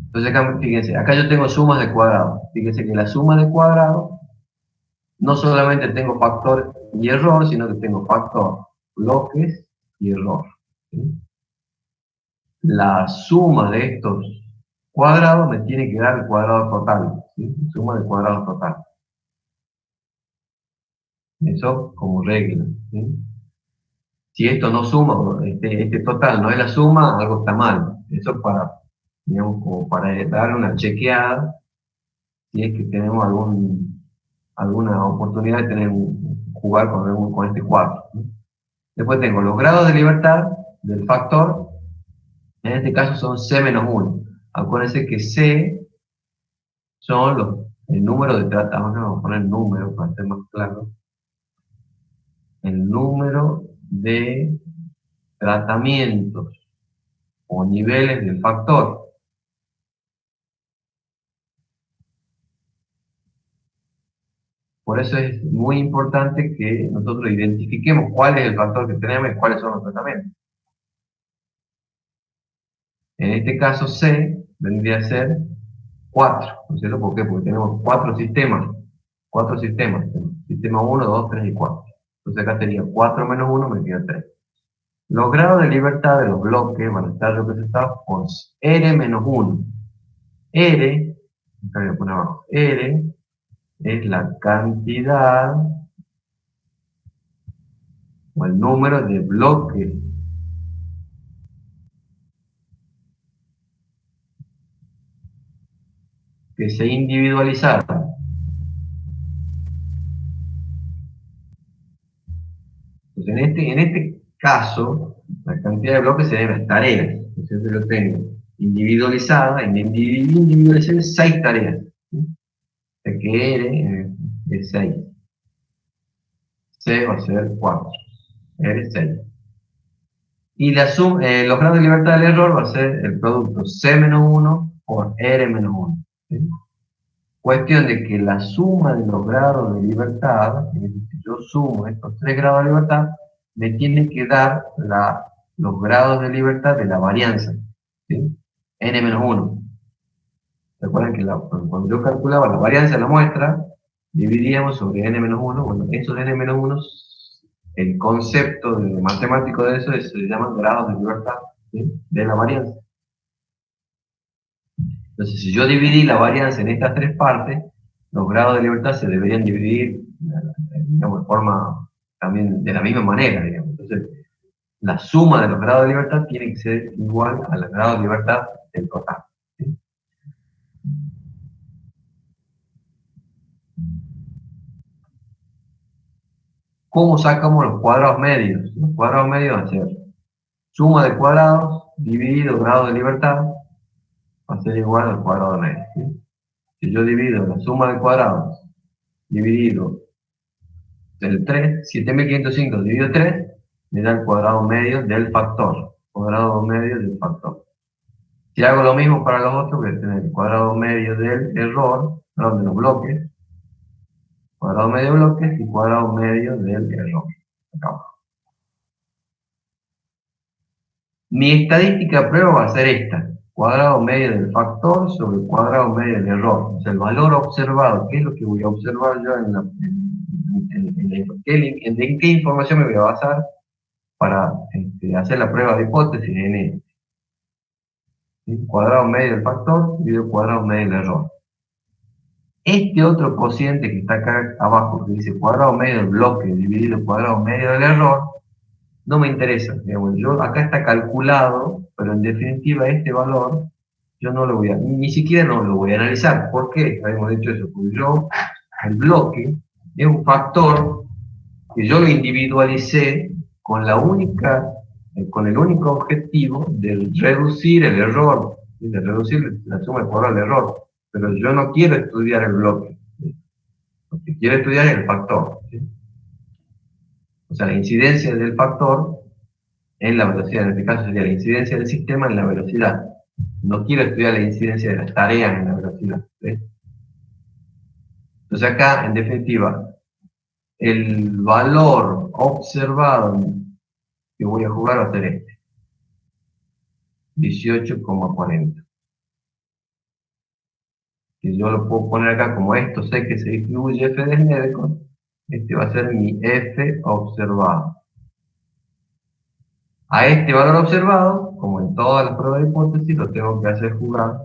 Entonces acá, fíjense, acá yo tengo sumas de cuadrados. Fíjense que la suma de cuadrados, no solamente tengo factor y error, sino que tengo factor, bloques y error. ¿Sí? La suma de estos cuadrados me tiene que dar el cuadrado total. ¿sí? Suma de cuadrados total. Eso como regla, ¿sí? Si esto no suma, este total no es la suma, algo está mal. Eso para, digamos, como para darle una chequeada, si es que tenemos alguna oportunidad de jugar con este cuadro, ¿sí? Después tengo los grados de libertad del factor, en este caso son C menos 1. Acuérdense que C son el número de tratamientos, vamos a poner número para ser más claro, el número de tratamientos o niveles del factor. Por eso es muy importante que nosotros identifiquemos cuál es el factor que tenemos y cuáles son los tratamientos. En este caso C vendría a ser 4, ¿no es cierto? ¿Por qué? Porque tenemos 4 sistemas. 4 sistemas. Sistema 1, 2, 3 y 4. Entonces acá sería 4 menos 1 me queda 3. Los grados de libertad de los bloques van a estar representados por R menos 1. R, acá voy a poner abajo, R es la cantidad o el número de bloques que se individualizaron. Entonces, en este caso, la cantidad de bloques se deben a las tareas. Entonces, yo tengo individualizada, en individualización 6 tareas. ¿Sí? O sea que R es 6. C va a ser 4. R es 6. Y los grados de libertad del error va a ser el producto C menos 1 por R menos 1. ¿Sí? Cuestión de que la suma de los grados de libertad, es decir, si yo sumo estos 3 grados de libertad, me tiene que dar los grados de libertad de la varianza, ¿sí? N menos 1. Recuerden que cuando yo calculaba la varianza de la muestra, dividíamos sobre N menos 1. Bueno, esos N menos 1, el concepto matemático de eso se llaman grados de libertad, ¿sí? De la varianza. Entonces, si yo dividí la varianza en estas 3 partes, los grados de libertad se deberían dividir, digamos, de forma también de la misma manera, digamos. Entonces, la suma de los grados de libertad tiene que ser igual al grado de libertad del total, ¿sí? ¿Cómo sacamos los cuadrados medios? Los cuadrados medios van a ser suma de cuadrados dividido grado de libertad, va a ser igual al cuadrado medio, ¿sí? Si yo divido la suma de cuadrados dividido del 3, 7505 dividido 3, me da el cuadrado medio del factor. Cuadrado medio del factor. Si hago lo mismo para los otros, voy a tener el cuadrado medio del error, perdón, de los bloques, cuadrado medio de bloques y cuadrado medio del error. Acá abajo. Mi estadística de prueba va a ser esta. Cuadrado medio del factor sobre cuadrado medio del error. O sea, el valor observado. ¿Qué es lo que voy a observar yo en qué información me voy a basar para hacer la prueba de hipótesis en este? ¿Sí? Cuadrado medio del factor dividido cuadrado medio del error. Este otro cociente que está acá abajo, que dice cuadrado medio del bloque dividido cuadrado medio del error, no me interesa. Digamos, acá está calculado, pero en definitiva este valor yo no lo voy a, ni siquiera no lo voy a analizar. ¿Por qué habíamos dicho eso? Porque el bloque es un factor que yo lo individualicé con con el único objetivo de reducir el error, de reducir la suma de cuadrados del error. Pero yo no quiero estudiar el bloque. Lo que quiero estudiar es el factor, ¿sí? O sea, la incidencia del factor en la velocidad. En este caso sería la incidencia del sistema en la velocidad. No quiero estudiar la incidencia de las tareas en la velocidad, ¿sí? Entonces acá, en definitiva, el valor observado que voy a jugar va a ser este. 18,40. Que yo lo puedo poner acá como esto, sé que se distribuye f de Snellenberg, este va a ser mi f observado. A este valor observado, como en todas las pruebas de hipótesis, lo tengo que hacer jugar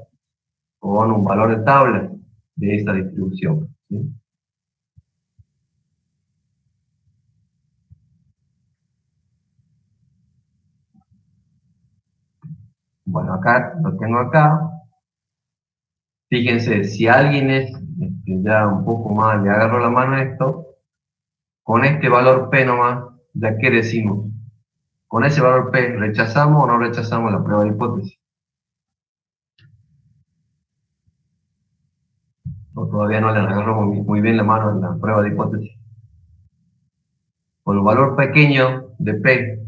con un valor de tabla. de esa distribución, ¿sí? Bueno, acá lo tengo acá. Fíjense, si alguien es ya un poco más, le agarro la mano a esto, con este valor P nomás, ¿ya qué decimos? Con ese valor P, ¿rechazamos o no rechazamos la prueba de hipótesis? O todavía no le agarro muy bien la mano en la prueba de hipótesis. Con el valor pequeño de P,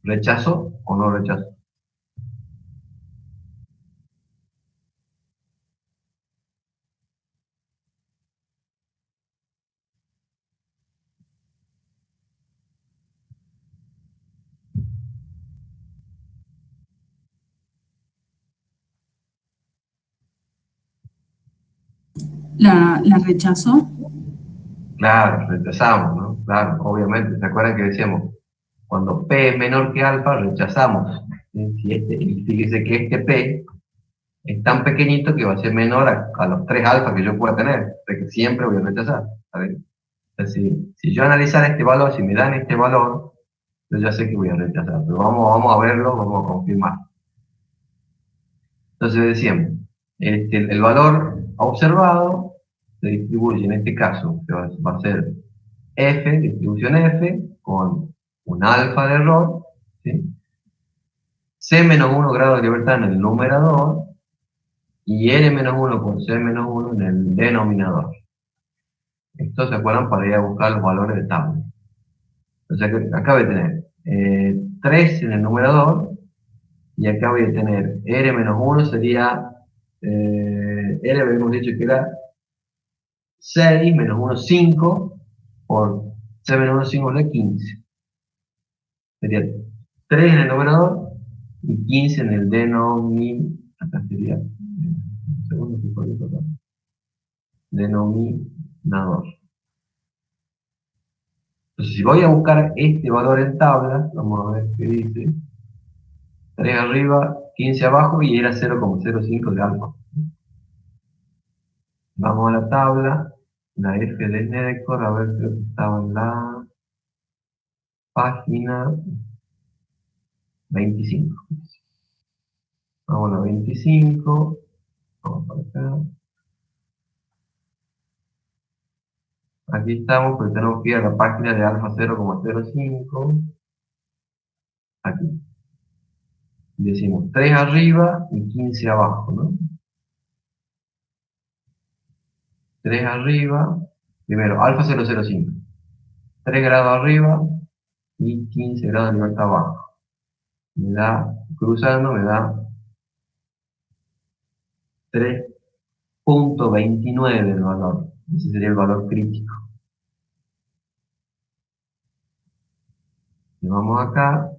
¿rechazo o no rechazo? La rechazó. Claro, rechazamos, ¿no? Claro, obviamente. ¿Se acuerdan que decíamos? Cuando P es menor que alfa, rechazamos. ¿Sí? Y fíjese que este P es tan pequeñito que va a ser menor a los 3 alfa que yo pueda tener, de que siempre voy a rechazar. ¿Sabes? Entonces, si yo analizara este valor, si me dan este valor, yo ya sé que voy a rechazar, pero vamos a verlo, vamos a confirmar. Entonces decíamos, el valor observado se distribuye, en este caso, que va a ser F, distribución F, con un alfa de error, ¿sí? C menos 1 grado de libertad en el numerador, y N menos 1 con C menos 1 en el denominador. Esto se acuerdan para ir a buscar los valores de tabla. O sea que acá voy a tener 3 en el numerador, y acá voy a tener R menos 1 sería, R habíamos dicho que era 6 menos 1, 5, por C menos 1, 5 es 15. Sería 3 en el numerador y 15 en el denominador. Acá sería, segundo tipo de total. Denominador. Entonces, si voy a buscar este valor en tabla, vamos a ver qué dice. 3 arriba, 15 abajo y era 0,05 de alfa. Vamos a la tabla, la F de Nedecor, a ver, creo que estaba en la página 25. Vamos a la 25, vamos para acá. Aquí estamos, pero tenemos que ir a la página de alfa 0,05. Aquí. Decimos 3 arriba y 15 abajo, ¿no? 3 arriba, primero, alfa 0,05. 3 grados arriba y 15 grados de libertad abajo. Me da, cruzando, me da 3,29 el valor. Ese sería el valor crítico. Le vamos acá.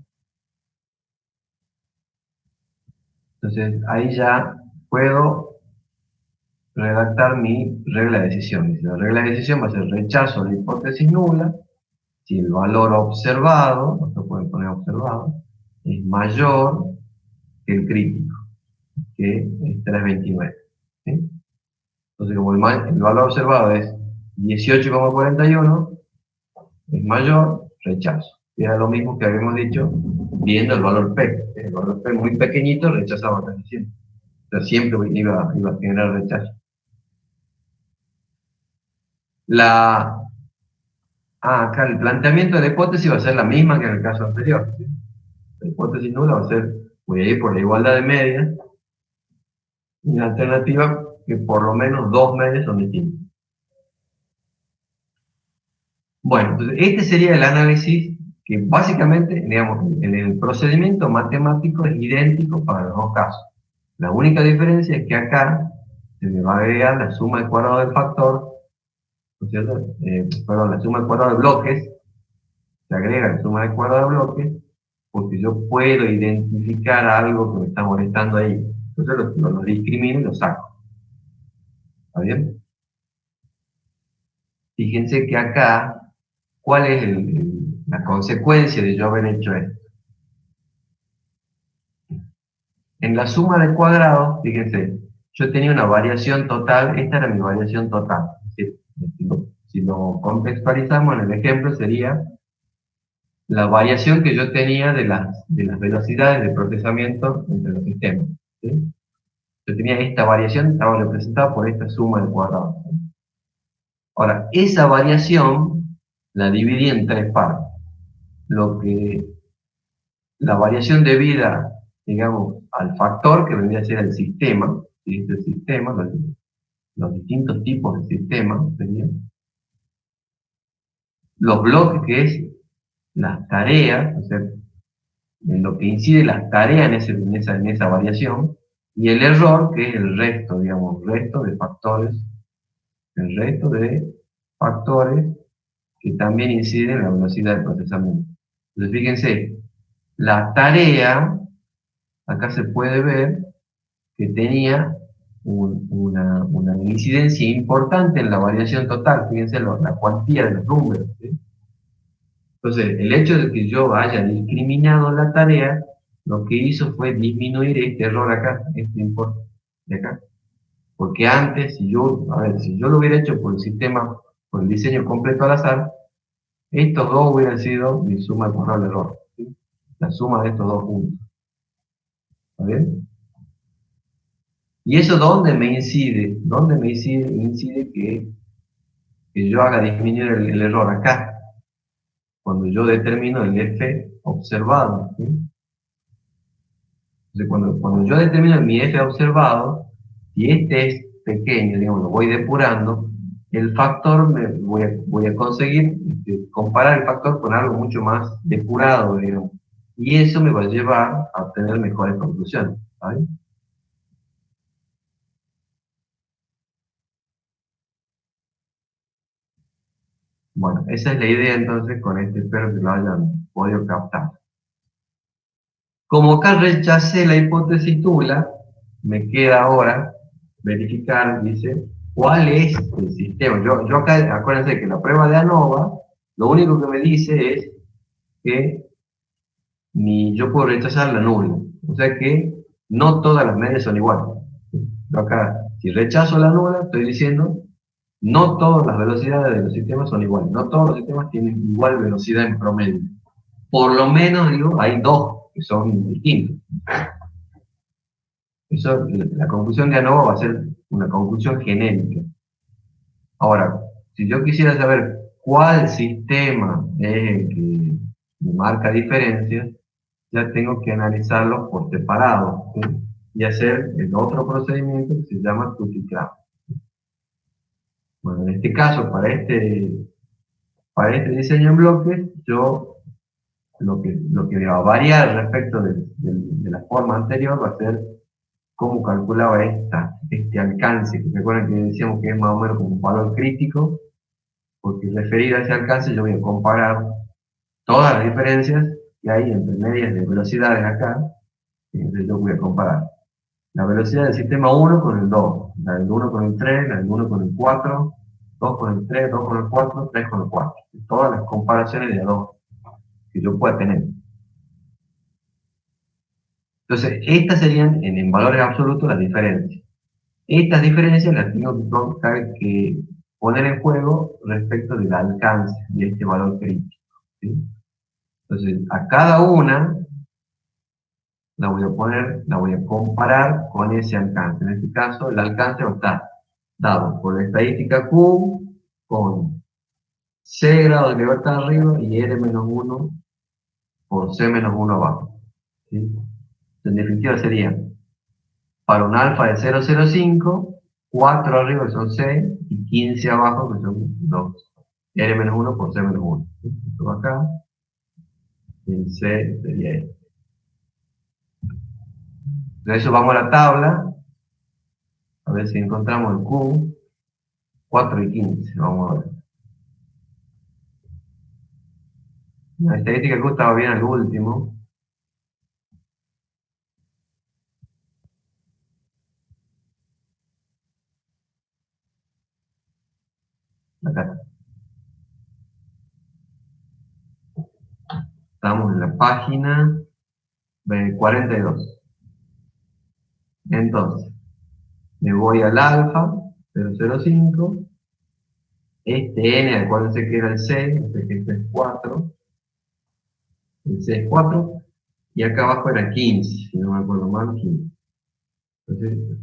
Entonces ahí ya puedo redactar mi regla de decisión. Y la regla de decisión va a ser rechazo de hipótesis nula si el valor observado, nosotros podemos poner observado, es mayor que el crítico, que es 3,29. ¿Sí? Entonces como el valor observado es 18,41, es mayor, rechazo. Y era lo mismo que habíamos dicho viendo el valor P. El valor P muy pequeñito rechazaba casi siempre. O sea, siempre iba a generar rechazo. Acá el planteamiento de la hipótesis va a ser la misma que en el caso anterior. ¿Sí? La hipótesis nula va a ser, voy a ir por la igualdad de medias, y la alternativa que por lo menos 2 medias son distintas. Bueno, entonces este sería el análisis que básicamente, digamos, en el procedimiento matemático es idéntico para los dos casos. La única diferencia es que acá se me va a agregar la suma del cuadrado del factor, ¿no es cierto? Perdón, la suma del cuadrado de bloques, se agrega la suma del cuadrado de bloques, porque yo puedo identificar algo que me está molestando ahí. Entonces lo discrimino y lo saco. ¿Está bien? Fíjense que acá, ¿cuál es la consecuencia de yo haber hecho esto? En la suma de cuadrados, fíjense, yo tenía una variación total, esta era mi variación total. Si lo contextualizamos en el ejemplo, sería la variación que yo tenía de las velocidades de procesamiento entre los sistemas. ¿Sí? Yo tenía esta variación, estaba representada por esta suma de cuadrados. Ahora, esa variación la dividí en tres partes. La variación debida, digamos, al factor que vendría a ser el sistema, ¿sí? Este sistema, los distintos tipos de sistemas, serían los bloques, que es las tareas, o sea, en lo que incide las tareas en esa variación, y el error, que es el resto, digamos, el resto de factores que también inciden en la velocidad de procesamiento. Entonces, fíjense, la tarea, acá se puede ver que tenía una incidencia importante en la variación total, fíjense la cuantía de los números, ¿sí? Entonces, el hecho de que yo haya discriminado la tarea, lo que hizo fue disminuir este error acá, este importe de acá. Porque antes, si yo lo hubiera hecho por el sistema, por el diseño completo al azar, estos dos hubieran sido mi suma de cuadrado del error, ¿sí? La suma de estos dos puntos. ¿Está bien? ¿Y eso dónde me incide? ¿Dónde me incide que yo haga disminuir el error? Acá, cuando yo determino el F observado, ¿sí? Entonces, cuando yo determino mi F observado, si este es pequeño, digamos, lo voy depurando, el factor, voy a conseguir comparar el factor con algo mucho más depurado, digamos. Y eso me va a llevar a obtener mejores conclusiones, ¿sabes? Bueno, esa es la idea entonces con este, espero que lo hayan podido captar. Como acá rechacé la hipótesis tula, me queda ahora verificar, dice, cuál es el sistema. Yo acá, acuérdense que la prueba de ANOVA, lo único que me dice es que yo puedo rechazar la nula. O sea que no todas las medias son iguales. Yo acá, si rechazo la nula, estoy diciendo, no todas las velocidades de los sistemas son iguales. No todos los sistemas tienen igual velocidad en promedio. Por lo menos, digo, hay dos que son distintos. Eso, la conclusión de ANOVA va a ser una conclusión genérica. Ahora, si yo quisiera saber cuál sistema es el que me marca diferencias, ya tengo que analizarlos por separado, ¿sí? Y hacer el otro procedimiento que se llama Tutti-Crafts. Bueno, en este caso, para este diseño en bloques, yo lo que va a variar respecto de la forma anterior va a ser cómo calculaba este alcance, que recuerden que decíamos que es más o menos como un valor crítico, porque referido a ese alcance yo voy a comparar todas las diferencias que hay entre medias de velocidades acá, entonces yo voy a comparar la velocidad del sistema 1 con el 2, la del 1 con el 3, la del 1 con el 4, 2 con el 3, 2 con el 4, 3 con el 4. Todas las comparaciones de A2 que yo pueda tener. Entonces, estas serían en valores absolutos las diferencias. Estas diferencias las tengo que poner en juego respecto del alcance de este valor crítico, ¿sí? Entonces, a cada una la voy a comparar con ese alcance. En este caso, el alcance va a estar dado por la estadística Q con C grados de libertad arriba y R-1 por C-1 abajo, ¿sí? En definitiva sería para un alfa de 0,05, 4 arriba que son C y 15 abajo que son 2. R-1 por C-1. Esto va acá. Y el C sería este. De eso vamos a la tabla. A ver si encontramos el Q. 4 y 15. Vamos a ver. La estadística Q estaba bien al último. Acá. Estamos en la página 42. Entonces, me voy al alfa, 0,05, este n, acuérdense que era el C, este que este es 4, el C es 4, y acá abajo era 15, si no me acuerdo mal, 15. Entonces,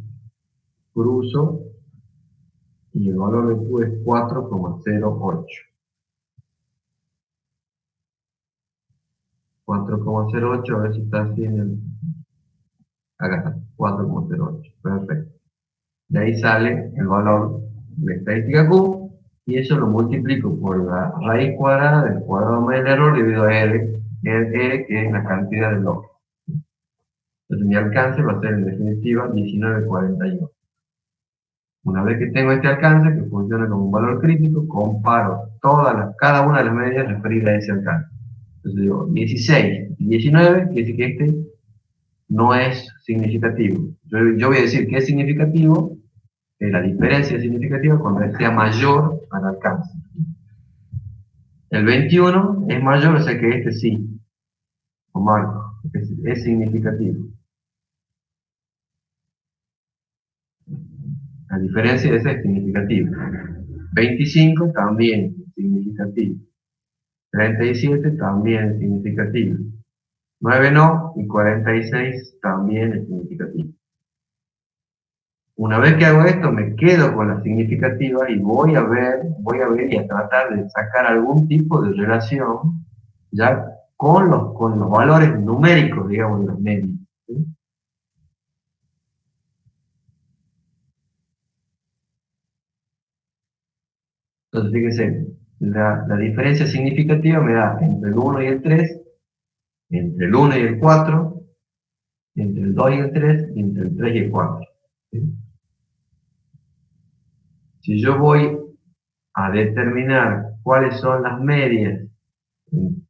cruzo, y el valor de Q es 4,08. 4,08, a ver si está así en el... Acá está, 4,08, perfecto. De ahí sale el valor de la estadística Q, y eso lo multiplico por la raíz cuadrada del cuadrado más el error dividido a R, que es la cantidad de bloques. Entonces mi alcance va a ser en definitiva 19,41. Una vez que tengo este alcance, que funciona como un valor crítico, comparo cada una de las medidas referidas a ese alcance. Entonces digo, 16 y 19, quiere decir que este no es significativo. Yo voy a decir que es significativo, que la diferencia es significativa cuando sea mayor al alcance. El 21 es mayor, o sea que este sí, o marco, es significativo. La diferencia de ese es significativa. 25 también es significativo. 37 también es significativo. 9 no, y 46 también es significativo. Una vez que hago esto, me quedo con la significativa y voy a ver y a tratar de sacar algún tipo de relación ya con los valores numéricos, digamos, de los medios. ¿Sí? Entonces, fíjense, la diferencia significativa me da entre el 1 y el 3, entre el 1 y el 4, entre el 2 y el 3, y entre el 3 y el 4. ¿Sí? Si yo voy a determinar cuáles son las medias en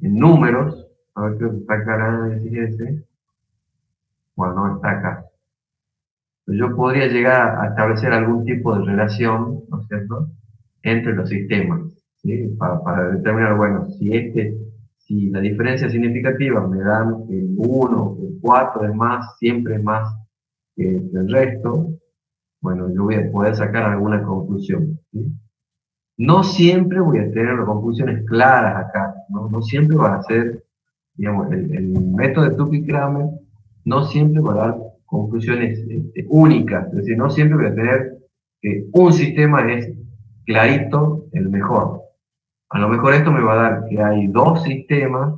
números, a ver qué está acá el análisis ese, bueno, no está acá. Yo podría llegar a establecer algún tipo de relación, ¿no es cierto?, entre los sistemas, ¿sí? Para determinar, bueno, si la diferencia significativa me dan que el 1, el 4 es más, siempre es más que el resto, bueno, yo voy a poder sacar alguna conclusión, ¿sí? No siempre voy a tener las conclusiones claras acá, ¿no? No siempre va a ser, digamos, el método de Tukey-Kramer no siempre va a dar conclusiones únicas, es decir, no siempre voy a tener que un sistema es clarito el mejor. A lo mejor esto me va a dar que hay dos sistemas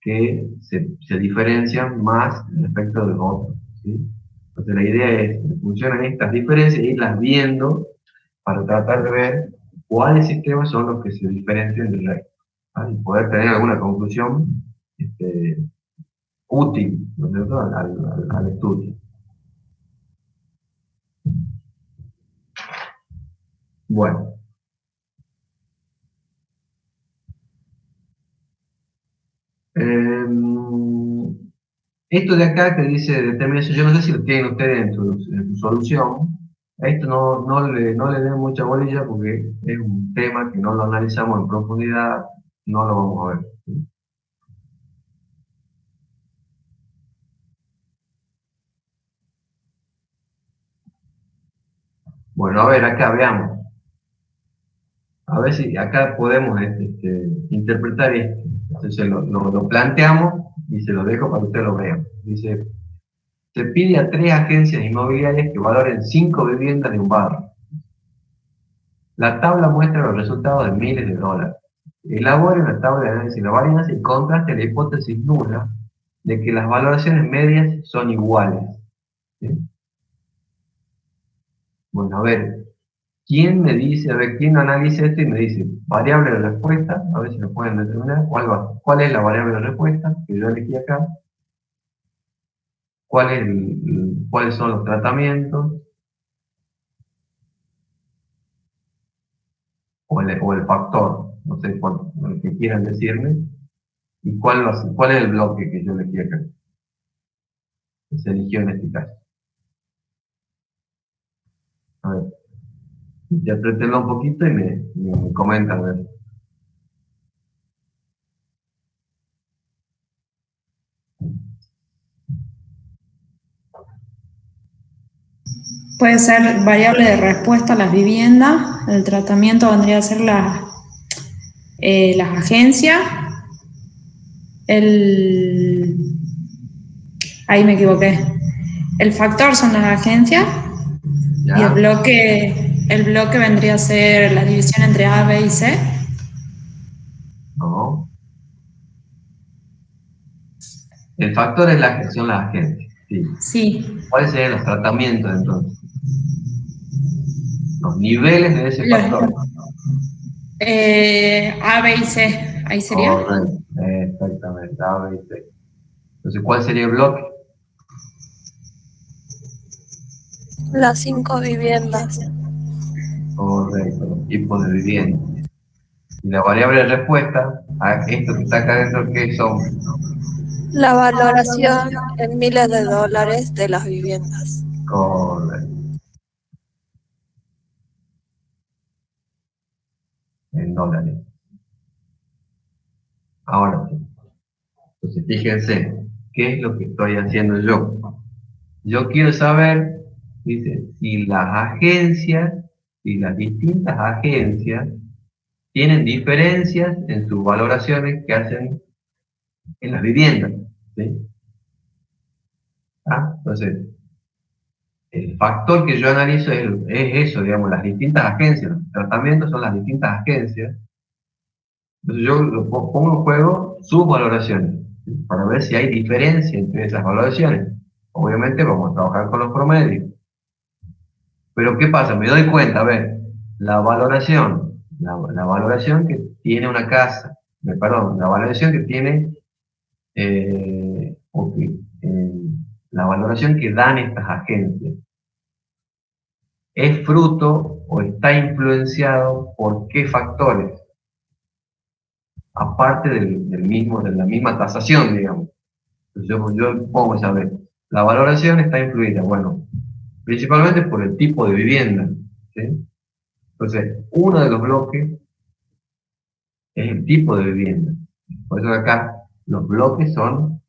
que se diferencian más respecto de los otros, ¿sí? Entonces la idea es, funcionan estas diferencias e irlas viendo para tratar de ver cuáles sistemas son los que se diferencian del resto, ¿vale? Y poder tener alguna conclusión útil, ¿no es cierto?, al estudio. Bueno. Esto de acá que dice determinación, yo no sé si lo tienen ustedes en su solución. A esto no le den mucha bolilla porque es un tema que no lo analizamos en profundidad, no lo vamos a ver, ¿sí? Bueno, a ver, acá veamos. A ver si acá podemos interpretar esto. Entonces lo planteamos y se lo dejo para que ustedes lo vean. Dice, se pide a 3 agencias inmobiliarias que valoren 5 viviendas de un barrio. La tabla muestra los resultados de miles de dólares. Elabore una tabla de análisis de la varianza y contraste la hipótesis nula de que las valoraciones medias son iguales. ¿Sí? Bueno, a ver, ¿quién me dice, a ver, quién analiza esto y me dice variable de respuesta? A ver si lo pueden determinar. ¿Cuál es la variable de respuesta que yo elegí acá? ¿Cuáles son los tratamientos? O el factor, no sé el que quieran decirme. ¿Y cuál es el bloque que yo elegí acá? Que se eligió en este caso. A ver, interpretenlo un poquito y me comentan, a ver. Puede ser variable de respuesta a las viviendas. El tratamiento vendría a ser las agencias. Ahí me equivoqué. El factor son las agencias. ¿Ya? Y el bloque vendría a ser la división entre A, B y C. No. El factor es son las agencias. Sí. Sí. ¿Cuáles serían los tratamientos entonces? Los niveles de ese factor. A, B y C. Ahí sería. Correcto. Exactamente. A, B y C. Entonces, ¿cuál sería el bloque? Las 5 viviendas. Correcto. Los tipos de vivienda. Y la variable de respuesta a esto que está acá adentro, ¿qué son? La valoración en miles de dólares de las viviendas. Correcto. En dólares. Ahora sí. Entonces, fíjense, ¿qué es lo que estoy haciendo yo? Yo quiero saber, dice, si las distintas agencias tienen diferencias en sus valoraciones que hacen en las viviendas. ¿Sí? Entonces, el factor que yo analizo es eso, digamos, las distintas agencias. Los tratamientos son las distintas agencias. Entonces yo pongo en juego sus valoraciones, ¿sí? Para ver si hay diferencia entre esas valoraciones. Obviamente vamos a trabajar con los promedios. Pero ¿qué pasa? Me doy cuenta, a ver, la valoración que tiene una casa, perdón, la valoración que tiene, la valoración que dan estas agencias, ¿es fruto o está influenciado por qué factores? Aparte de la misma tasación, digamos. Entonces yo pongo a ver, la valoración está influida, bueno, principalmente por el tipo de vivienda, ¿sí? Entonces, uno de los bloques es el tipo de vivienda. Por eso acá los bloques son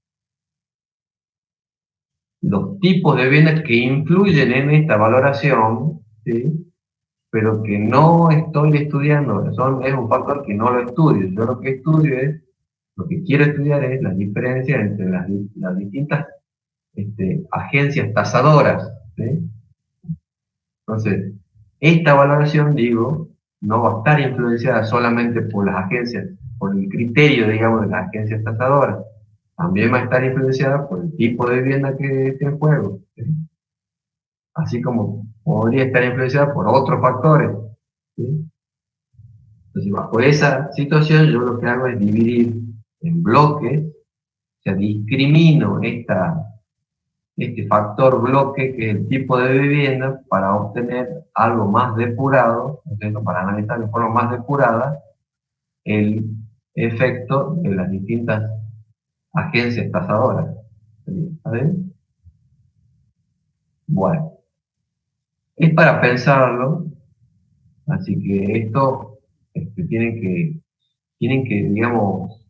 los tipos de viviendas que influyen en esta valoración, ¿sí? Pero que no estoy estudiando, es un factor que no lo estudio. Yo lo que lo que quiero estudiar es la diferencia entre las distintas agencias tasadoras, ¿sí? Entonces, esta valoración, digo, no va a estar influenciada solamente por las agencias, por el criterio, digamos, de las agencias tasadoras. También va a estar influenciada por el tipo de vivienda que esté en juego, ¿sí? Así como podría estar influenciada por otros factores, ¿sí? Entonces, bajo esa situación, yo lo que hago es dividir en bloques, o sea, discrimino este factor bloque, que es el tipo de vivienda, para obtener algo más depurado, ¿entiendo? Para analizar de forma más depurada el efecto de las distintas agencias tasadoras. ¿Está bien? Bueno, es para pensarlo, así que esto tienen que, digamos,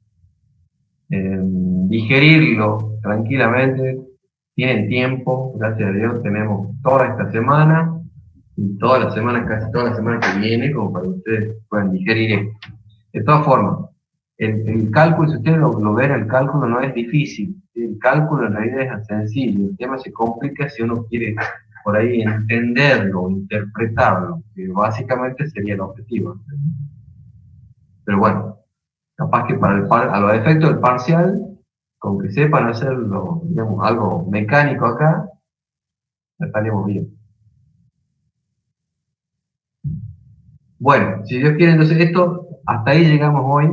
digerirlo tranquilamente. Tienen tiempo, gracias a Dios tenemos toda esta semana y toda la semana, casi toda la semana que viene, como para que ustedes puedan digerir esto. De todas formas, el cálculo, si ustedes lo ven, el cálculo no es difícil. El cálculo en realidad es sencillo. El tema se complica si uno quiere por ahí entenderlo, interpretarlo, que básicamente sería el objetivo. Pero bueno, capaz que a los efectos del parcial, con que sepan hacerlo, digamos, algo mecánico acá, estaríamos bien. Bueno, si Dios quiere, entonces hasta ahí llegamos hoy.